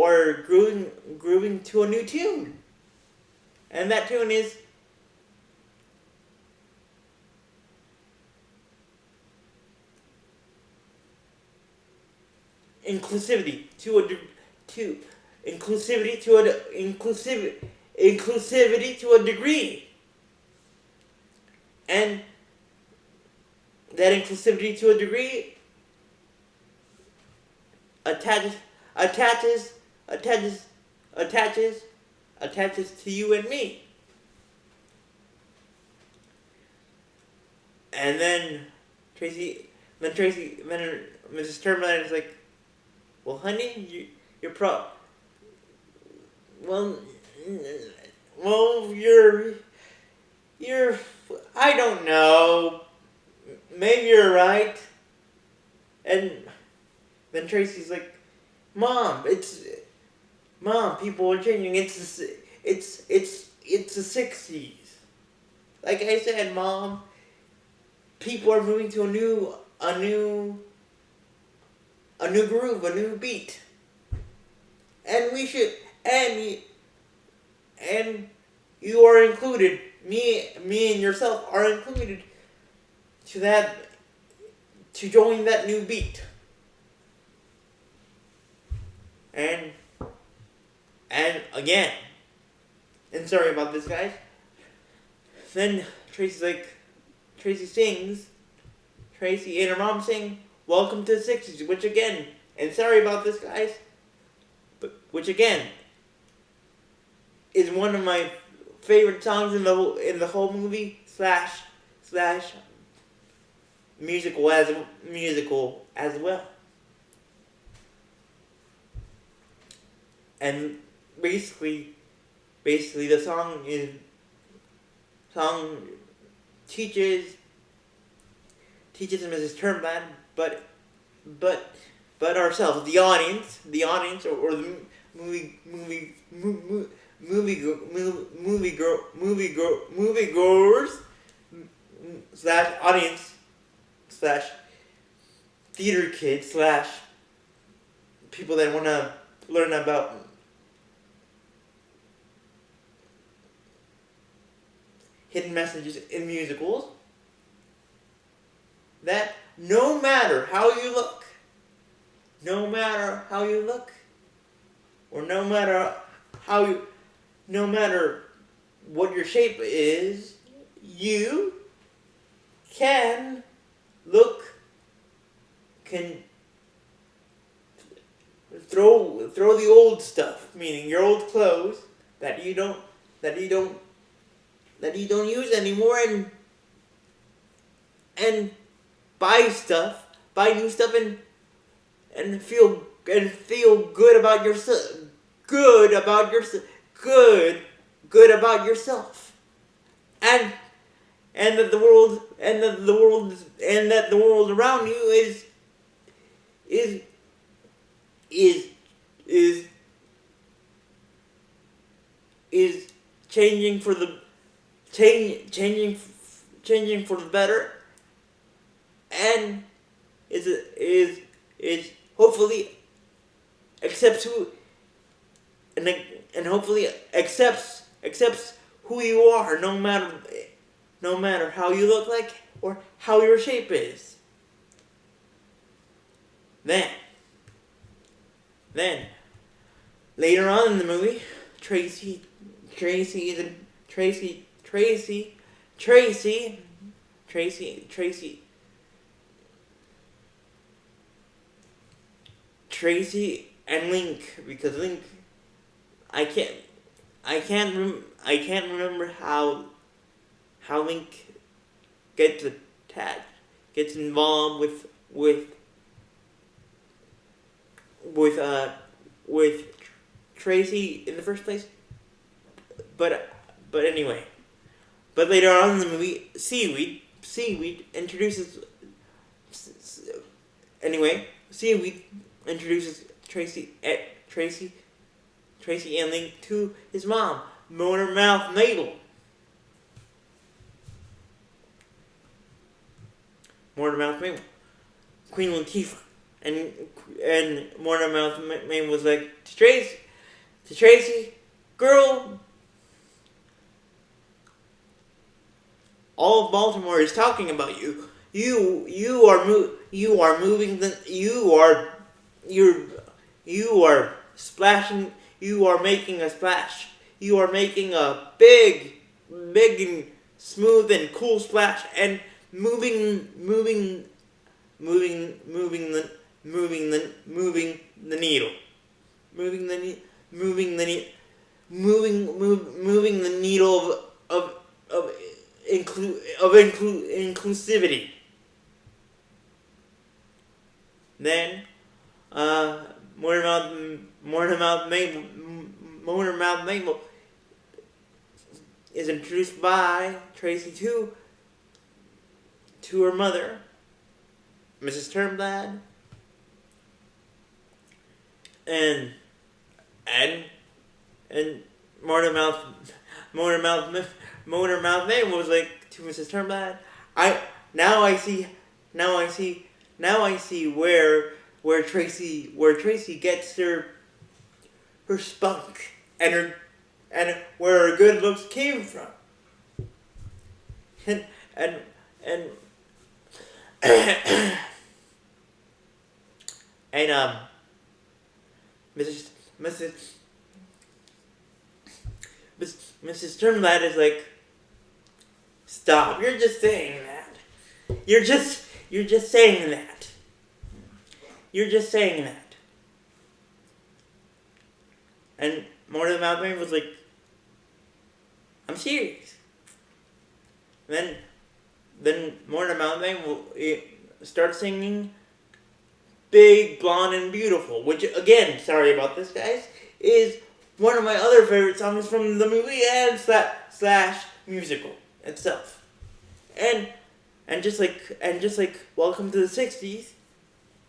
are grooving to a new tune, and that tune is inclusivity to a degree, and that inclusivity to a degree attaches to you and me. And then Tracy, then Mrs. Termite is like, well, honey, you're well, you're, I don't know, maybe you're right. And then Tracy's like, Mom, people are changing. It's the 60s. Like I said, Mom, people are moving to a new groove, a new beat. And we should, and you are included, me and yourself are included to join that new beat. And again, and sorry about this, guys. Then Tracy sings, Tracy and her mom sing, Welcome to the 60s, which again, and sorry about this, guys, but which again is one of my favorite songs in the whole movie slash musical as well. And basically the song teaches Mrs. Turnblad, but ourselves, the audience, or the moviegoers slash audience slash theater kids slash people that want to learn about hidden messages in musicals, that no matter how you look, or no matter what your shape is, you can throw the old stuff, meaning your old clothes that you don't use anymore, and buy new stuff, and feel good about yourself, good about yourself, and that the world around you is changing for the better, and is hopefully accepts who you are, no matter how you look like or how your shape is. Then later on in the movie, Tracy and Link, because Link, I can't remember how Link gets involved with Tracy in the first place, but anyway. But later on in the movie, Seaweed introduces Tracy and Link to his mom, Motormouth Mabel. Queen Latifah, and Motormouth Mabel was like to Tracy, girl, all of Baltimore is talking about you. You are splashing. You are making a splash. You are making a big and smooth and cool splash, and moving the needle. Moving the needle of inclusivity. Then, Motormouth Mabel is introduced by Tracy to her mother, Mrs. Turnblad, and Motormouth Mabel was like to Mrs. Turnblad, now I see where Tracy gets her spunk and where her good looks came from. And Mrs. Turnblad is like, stop, you're just saying that. You're just saying that. You're just saying that. And Motormouth Mabel was like, I'm serious. Then Motormouth Mabel starts singing Big, Blonde, and Beautiful, which, again, sorry about this, guys, is one of my other favorite songs from the movie and slash musical itself. And just like Welcome to the 60s,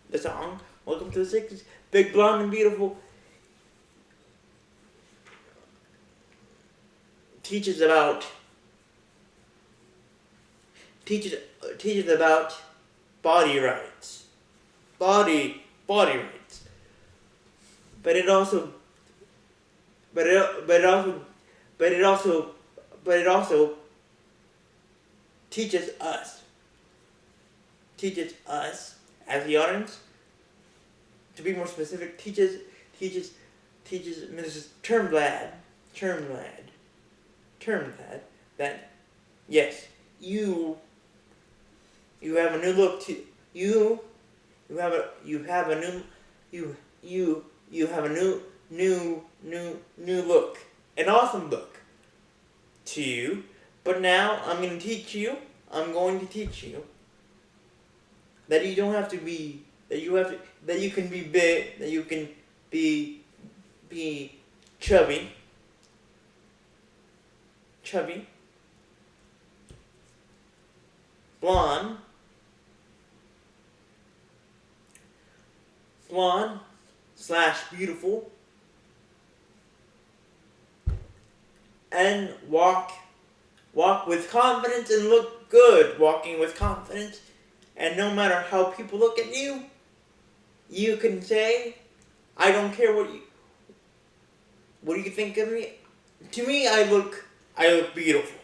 the song, Welcome to the 60s, Big, Blonde, and Beautiful, teaches about body rights. Body rights. But it also teaches us as the audience, to be more specific, teaches Mrs. Turnblad that yes, you have a new look to you have a new look, an awesome look to you. But now I'm going to teach you that you don't have to be, that you can be big, that you can be chubby, blonde / beautiful, and walk with confidence and look good walking with confidence. And no matter how people look at you, you can say, I don't care what do you think of me? To me, I look beautiful.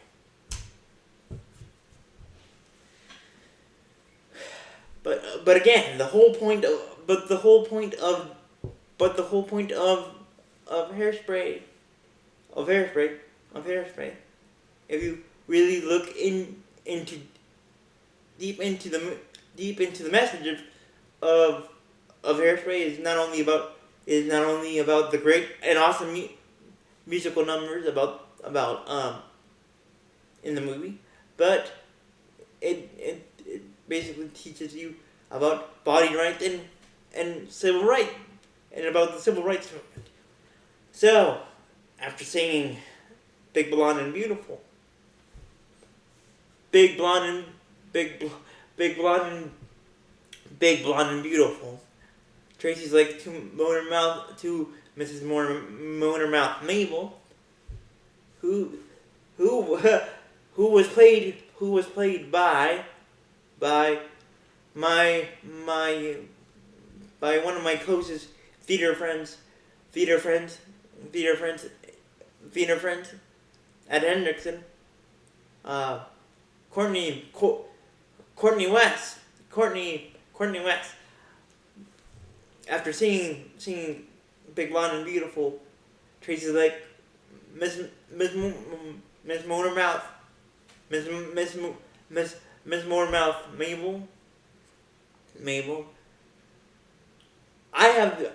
But again, the whole point of hairspray, if you really look deep into the message of hairspray, is not only about the great and awesome musical numbers about in the movie, but it basically teaches you about body rights and civil rights, and about the civil rights movement. So, after singing Big, Blonde, and Beautiful, Big, Blonde, and Beautiful, Tracy's like to Mrs. Motormouth Mabel, who was played by one of my closest theater friends at Hendrickson, Courtney West. After singing Big, Blonde, and Beautiful, Tracy's like, Miss Motormouth Mabel, I have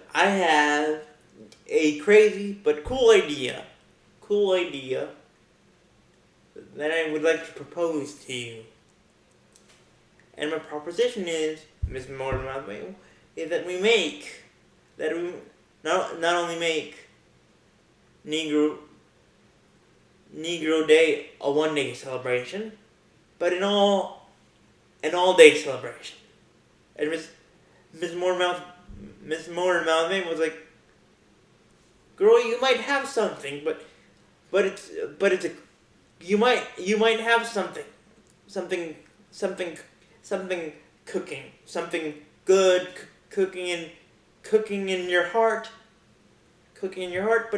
a crazy but cool idea that I would like to propose to you. And my proposition is, Miss Motormouth Mabel, is that we make that we not only make Negro Day a 1-day celebration, but an all day celebration. And Miss Motormouth was like, "Girl, you might have something, but it's a you might have something cooking, something good cooking in your heart, but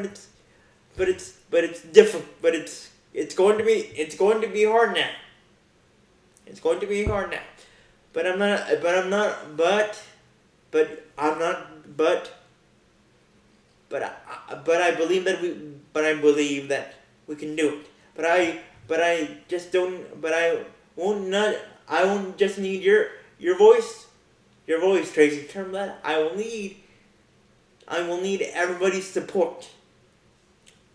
it's different, but it's going to be hard now. It's going to be hard now. But I'm not I believe that we can do it. But I just don't. But I won't just need your voice, Tracy. Term that. I will need everybody's support.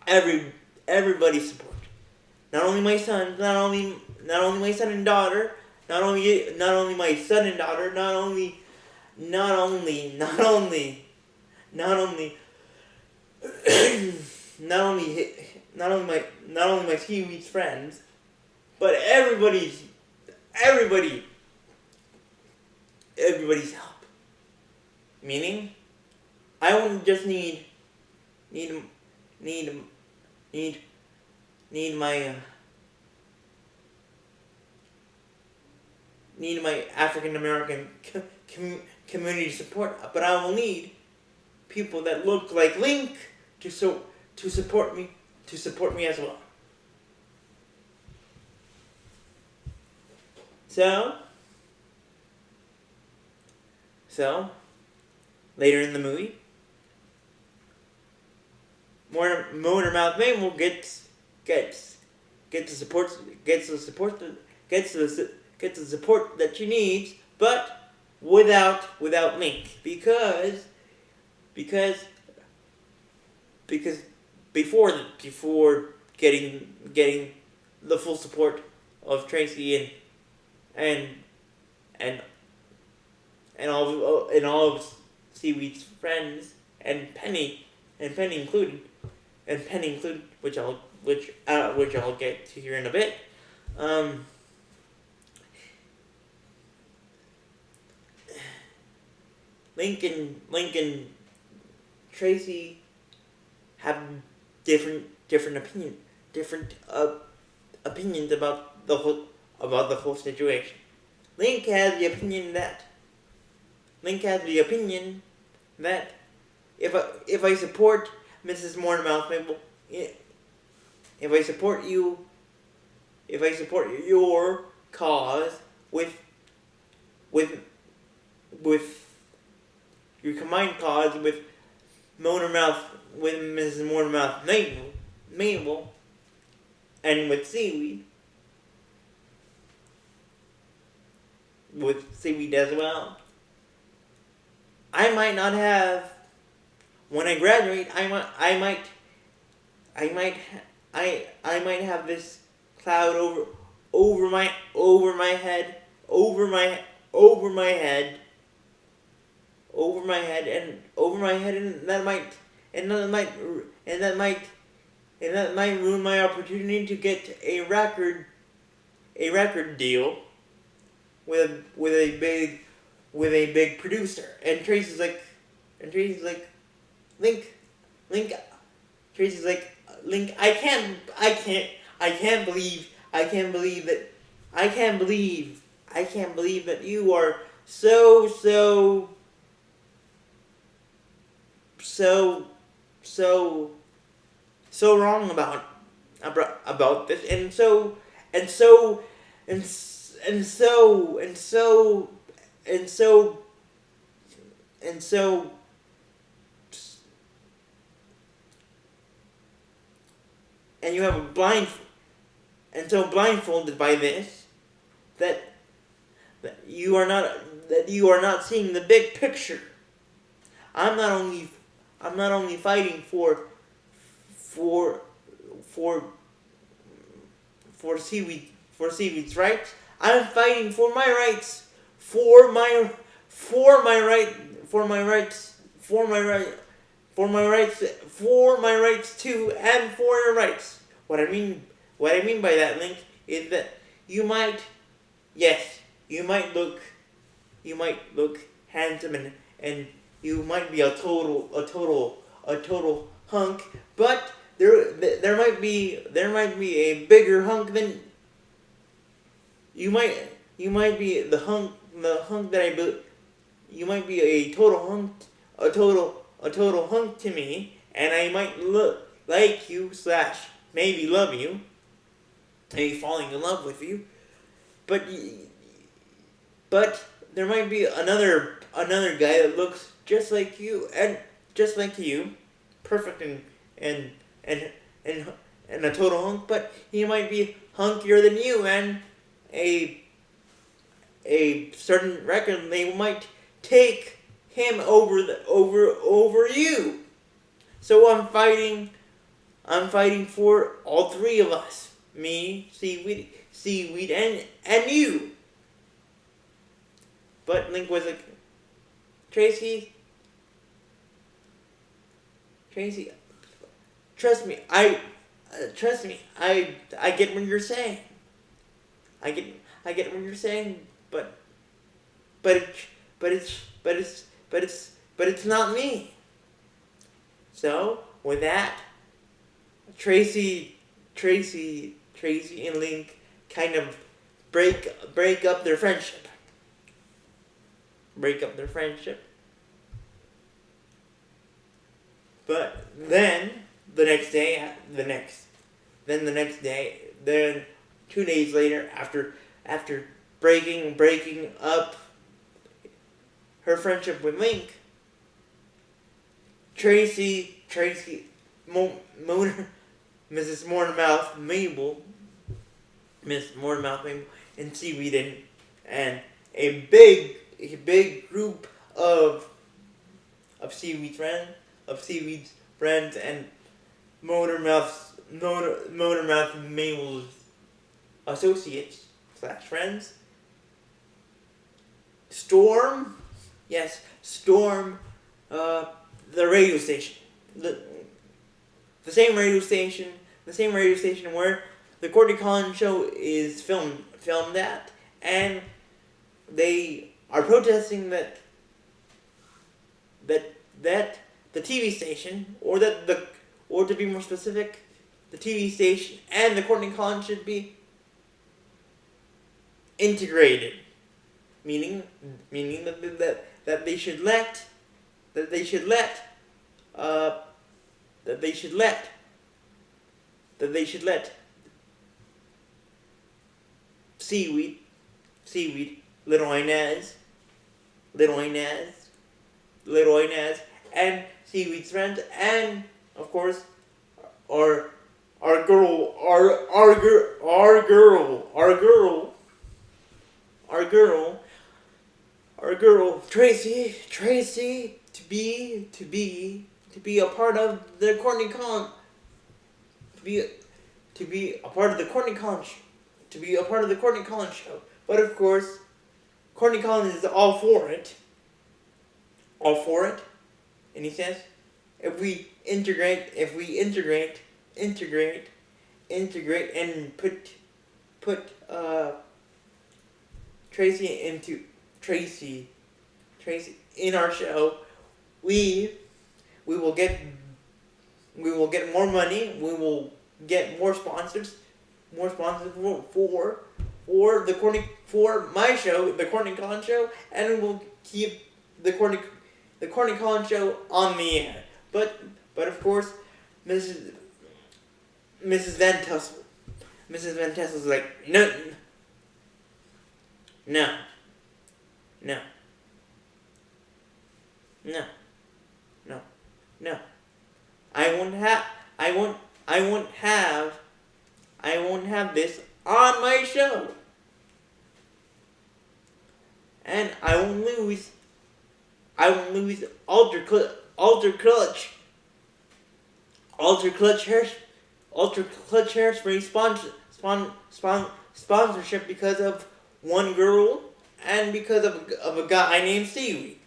Everybody's support. Not only my son, not only my son and daughter, not only my son and daughter, not only my seaweed's friends, but everybody's help. Meaning, I won't just need my African American community support, but I will need people that look like Link to support me as well. So later in the movie, Motormouth Mabel gets the support that she needs, but without Link, because before getting the full support of Tracy and all of Seaweed's friends and Penny included, which I'll get to here in a bit. Link and Tracy have different opinions about the whole situation. Link has the opinion that if I support Mrs. Mornemouth Mabel, if I support your cause with your combined cause with Mrs. Mornemouth Mabel, and with Seaweed as well, I might not have, when I graduate, I might have this cloud over my head, and that might ruin my opportunity to get a record deal with a big producer. And Tracy's like, Link. Tracy's like, Link, I can't believe that you are so wrong about this, and so and you have blindfolded by this, that you are not seeing the big picture. I'm not only fighting for Seaweed's rights. I'm fighting for my rights, for for my right, for my rights, for my right, for my rights too, and for your rights. What I mean by that, Link, is that you might, yes, you might look handsome, and you might be a total hunk, but there might be a bigger hunk than you might be the hunk that I built. You might be a total hunk to me, and I might look like you slash maybe love you, maybe falling in love with you, but there might be another guy that looks just like you, perfect and a total hunk, but he might be hunkier than you, and a certain record label might take him over you. So I'm fighting for all three of us. Me, Seaweed, and you. But Link was like, Tracy, trust me, I get what you're saying. I get what you're saying, but it's not me. So with that, Tracy and Link kind of break up their friendship. But then the next day, 2 days later, after breaking up her friendship with Link, Mrs. Mornemouth Mabel, and Seaweed and a big group of Seaweed's friends and Motormouth Mabel's associates / friends storm the radio station, the same radio station where the Courtney Collins show is filmed at, and they are protesting that the TV station, or to be more specific, the TV station and the Courtney Collins should be integrated, meaning that they should let Seaweed, Little Inez, and Seaweed's friends, and of course our girl Tracy to be a part of the Courtney Collins, to be a part of the Courtney Collins show. But of course, Courtney Collins is all for it, and he says, if we integrate and put Tracy in our show, we will get more money, we will get more sponsors for my show, the Courtney Collins show, and we'll keep the Courtney Collins show on the air. But of course, Mrs. Van Tassel's like, no. I won't have this on my show. And I won't lose Ultra Clutch Hairspray sponsorship because of one girl and because of a guy named Seaweed.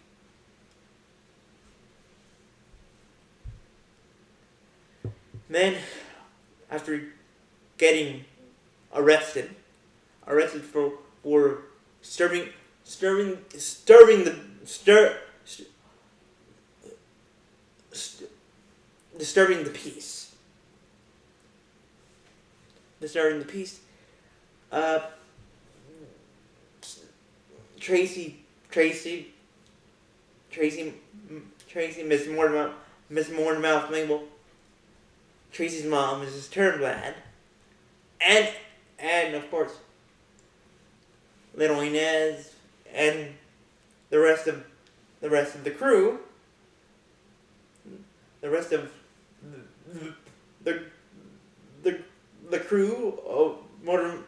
Then, after getting arrested for disturbing the peace. Disturbing the peace. Tracy, Miss Mornemouth Mabel, Tracy's mom, Mrs. Turnblad, and of course, little Inez, and the rest of the crew, the rest of the crew of Mrs.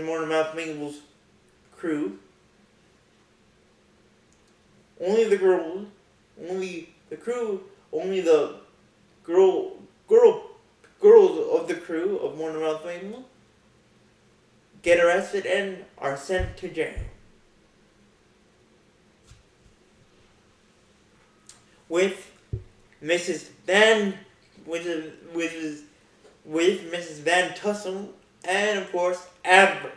Mornemouth Mabel's crew. Only the girls, only the crew, only the girls of the crew of Mornemouth Mabel get arrested and are sent to jail. With Mrs. Van Tussle and of course Amber,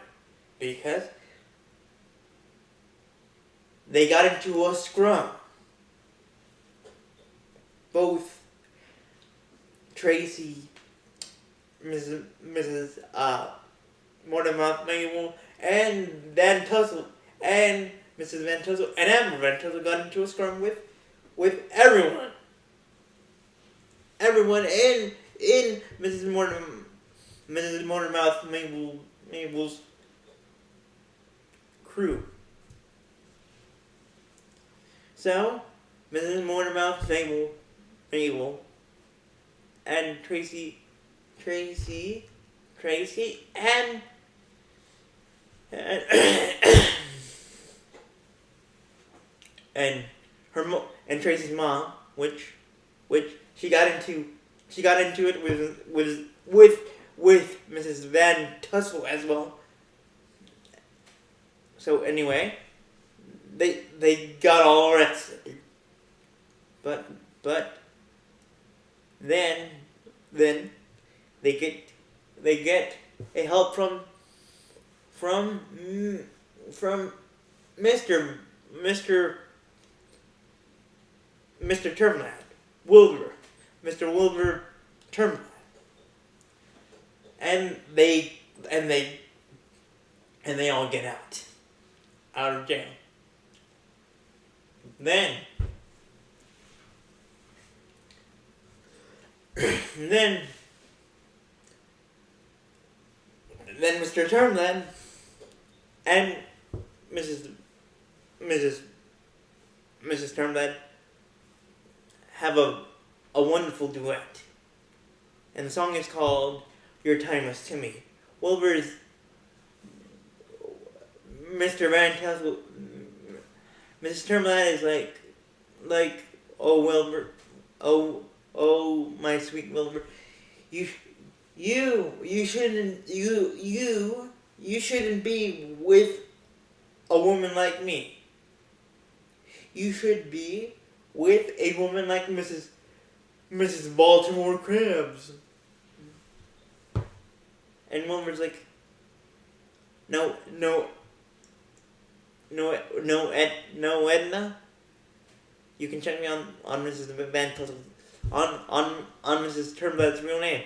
because they got into a scrum. Both Tracy, Mrs. Mornemouth Mabel, and Van Tussle, and Mrs. Van Tussle, and Amber Van Tussle got into a scrum with everyone. Everyone in Mrs. Mornemouth Mabel's crew. So, Mrs. Mornemouth Mabel, and Tracy, and and Tracy's mom, which she got into it with Mrs. Van Tussle as well. So anyway, they got all arrested. But then they get a help from Mr. Turnblad, Mr. Wilbur Turnblad, and they all get out of jail. Then Mr. Turnblad and Mrs. Turnblad have a wonderful duet. And the song is called Your Time Is To Me. Wilbur's Mr. Van Tussle, Mrs. Turnblad is like, oh Wilbur, oh my sweet Wilbur, you shouldn't be with a woman like me. You should be with a woman like Mrs. Baltimore Crabs. And Wilbur's like, no, Edna. You can check me on Mrs. Van Tussle, on Mrs. Turnblad's real name.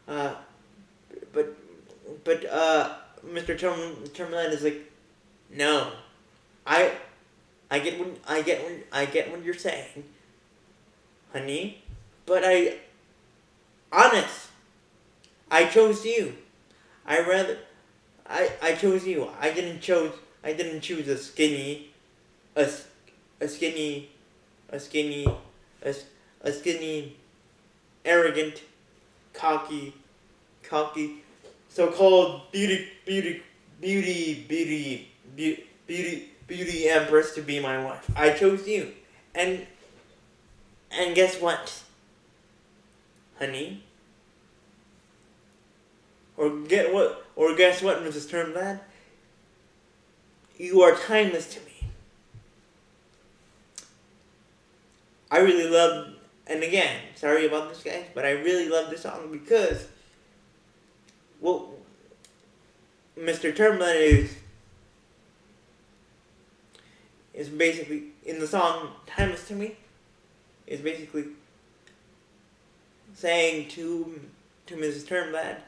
But Mr. Turnblad is like, no, I get what you're saying, honey, but I chose you. I chose you. I didn't choose a skinny, arrogant, cocky, so-called beauty empress to be my wife. I chose you, and guess what, honey? Or guess what, Mrs. Turnblad? You are timeless to me. I really love, and again, sorry about this, guys, but I really love this song because, well, Mr. Termline is basically, in the song Timeless to Me, is basically saying to Mrs. Turnblad,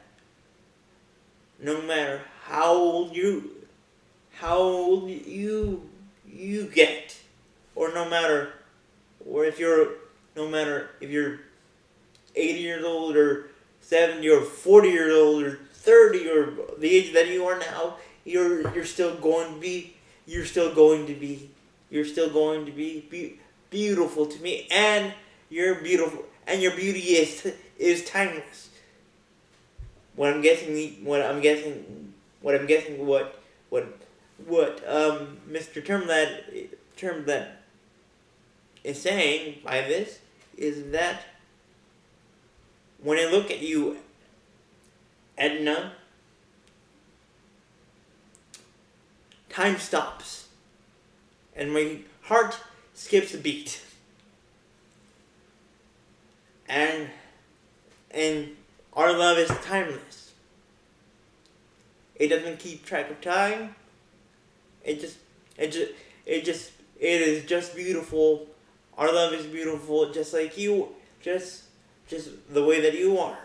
no matter how old you get, or no matter if you're 80 years old or 70 or 40 years old or 30 or the age that you are now, you're still going to be beautiful to me, and you're beautiful, and your beauty is timeless. What Mr. Turnblad is saying by this is that when I look at you, Edna, time stops and my heart skips a beat. And our love is timeless. It doesn't keep track of time. It is just beautiful. Our love is beautiful, just like you, just the way that you are.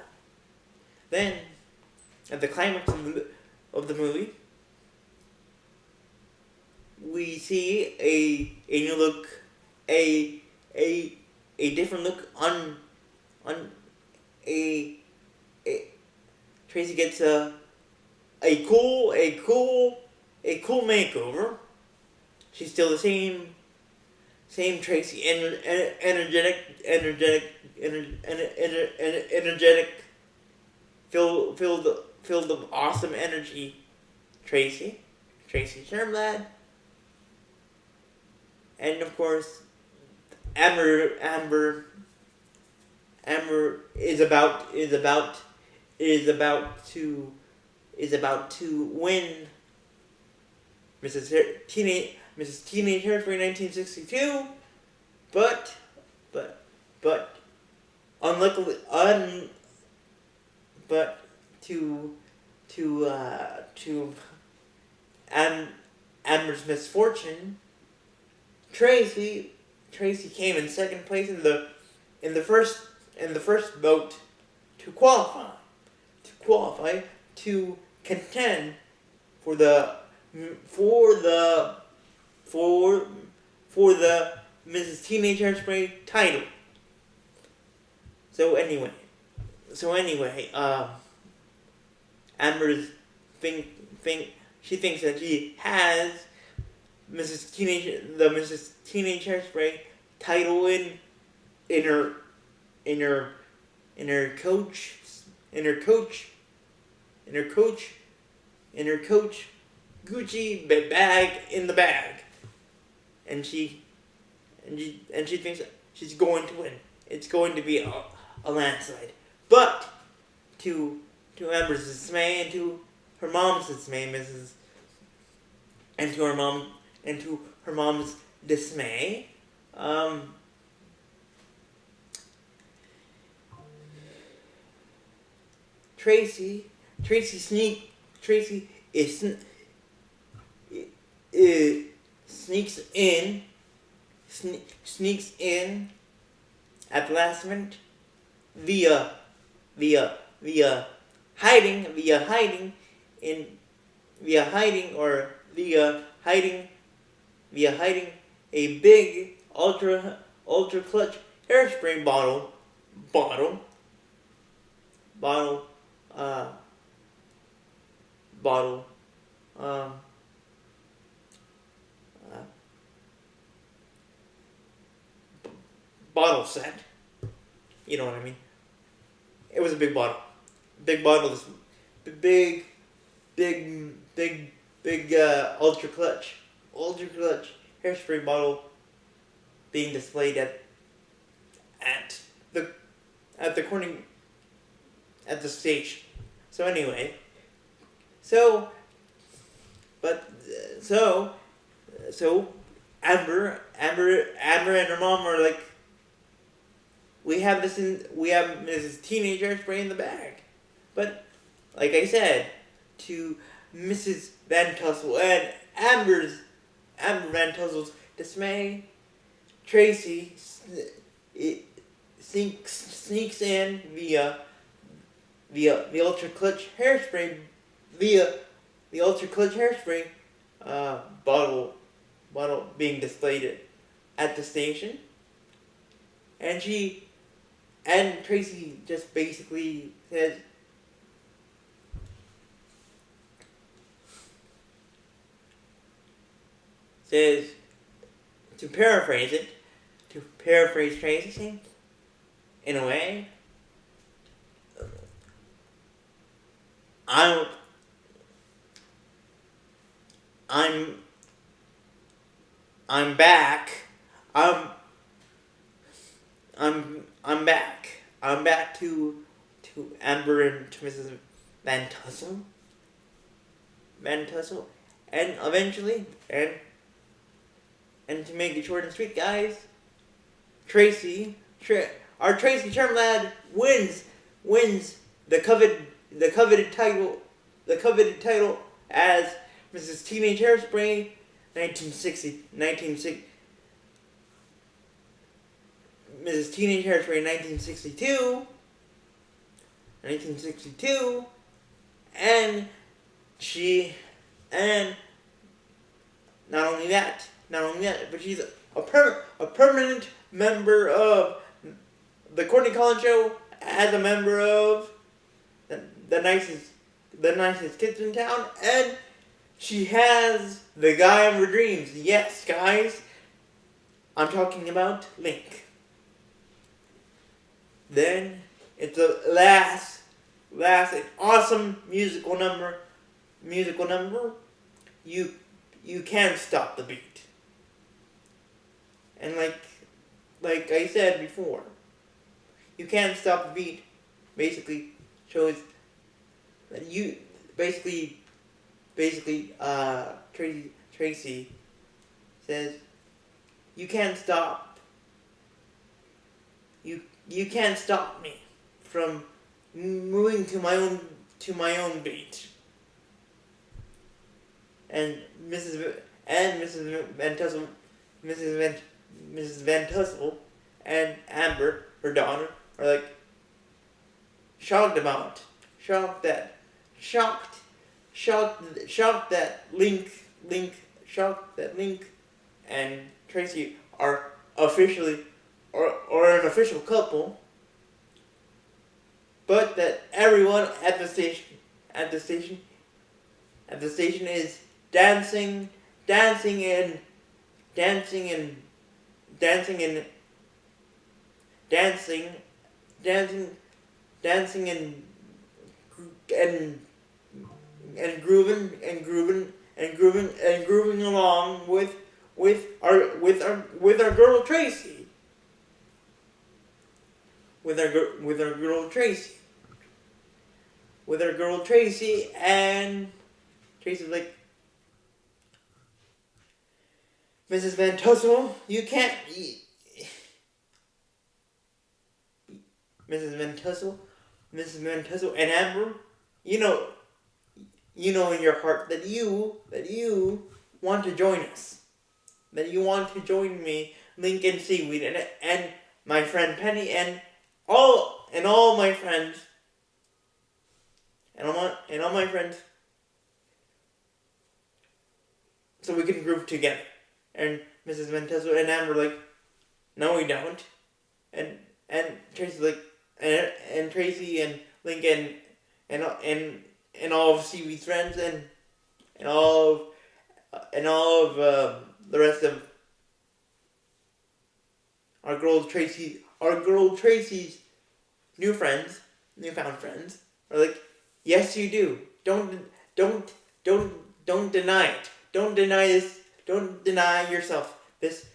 Then, at the climax of the movie, we see a new look, a different look on Tracy gets a cool makeover. She's still the same Tracy, energetic, filled of awesome energy. Tracy Turnblad, and of course, Amber is about to win Mrs. Teenage Hairspray 1962, but unluckily, but to Amber's misfortune, Tracy came in second place in the first vote to qualify to contend for the Mrs. Teenage Hairspray title. So anyway, Amber's she thinks that she has Mrs. Teenage Hairspray title in her coach Gucci bag in the bag, and she thinks she's going to win. It's going to be a landslide, but to Amber's dismay and to her mom's dismay, to her mom's dismay, Tracy sneaks in at the last minute via hiding a big ultra clutch hairspray bottle set. You know what I mean? It was a big bottle. Big ultra clutch hairspray bottle being displayed at the stage. So anyway, but but so Amber and her mom are like, we have Mrs. Teenage Hairspray in the bag. But, like I said, to Mrs. Van Tussle and Amber Van Tussel's dismay, Tracy sneaks in via the Ultra Clutch Hairspray, bottle being displayed at the station, and Tracy just basically says, to paraphrase Tracy, in a way, I'm back. I'm back. I'm back to Amber and to Mrs. Van Tussle, and eventually, and to make it short and sweet, guys, our Tracy Charmlad wins the coveted title as Mrs. Teenage Hairspray 1960 Mrs. Teenage Hairspray 1962, and not only that, but she's a permanent member of the Courtney Collins Show, as a member of the nicest kids in town, and she has the guy of her dreams. Yes, guys, I'm talking about Link. Then it's a last an awesome musical number. You can't stop the beat. And like I said before, you can't stop the beat basically shows that you basically Tracy says, you can't stop me from moving to my own beat. And Mrs. Van Tussle and Amber, her daughter, are like shocked that Link and Tracy are officially or an official couple, but that everyone at the station is dancing and grooving along with our girl Tracy. With our girl Tracy, and Tracy's like, Mrs. Van Tussle, you can't eat. Mrs. Van Tussle, and Amber, you know in your heart that you want to join us, that you want to join me, Link and Seaweed, and my friend Penny, and all my friends, so we can group together. And Mrs. Van Tussle and Amber like, no, we don't. And Tracy's like, and Tracy and Lincoln and all of Seaweed's friends and all of the rest of our girl Tracy's newfound friends are like, yes, you do. Don't deny it. Don't deny this. Don't deny yourself this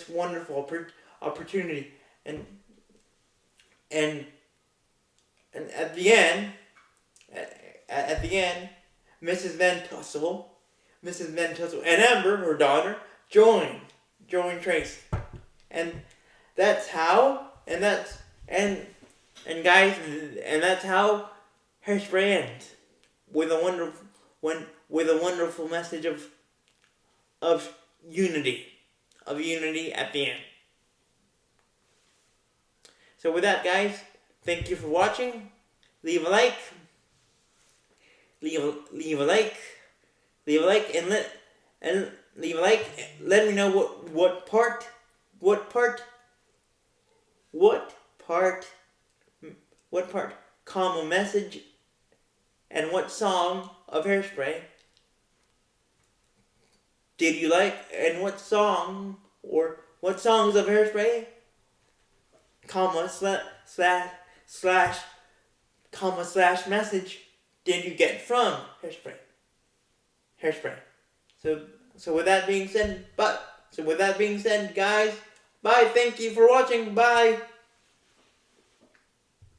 wonderful opportunity. And at the end, Mrs. Van Tussle Mrs. Van Tassel and Amber, her daughter, join Tracy. And that's how, and guys, and that's how Hairspray ends. With a wonderful message of unity at the end. So with that, guys, thank you for watching. Leave a like, let me know what part, comma, message, and what song of Hairspray did you like, and what songs of Hairspray, comma, slash message did you get from Hairspray. So with that being said, guys, bye. Thank you for watching. Bye.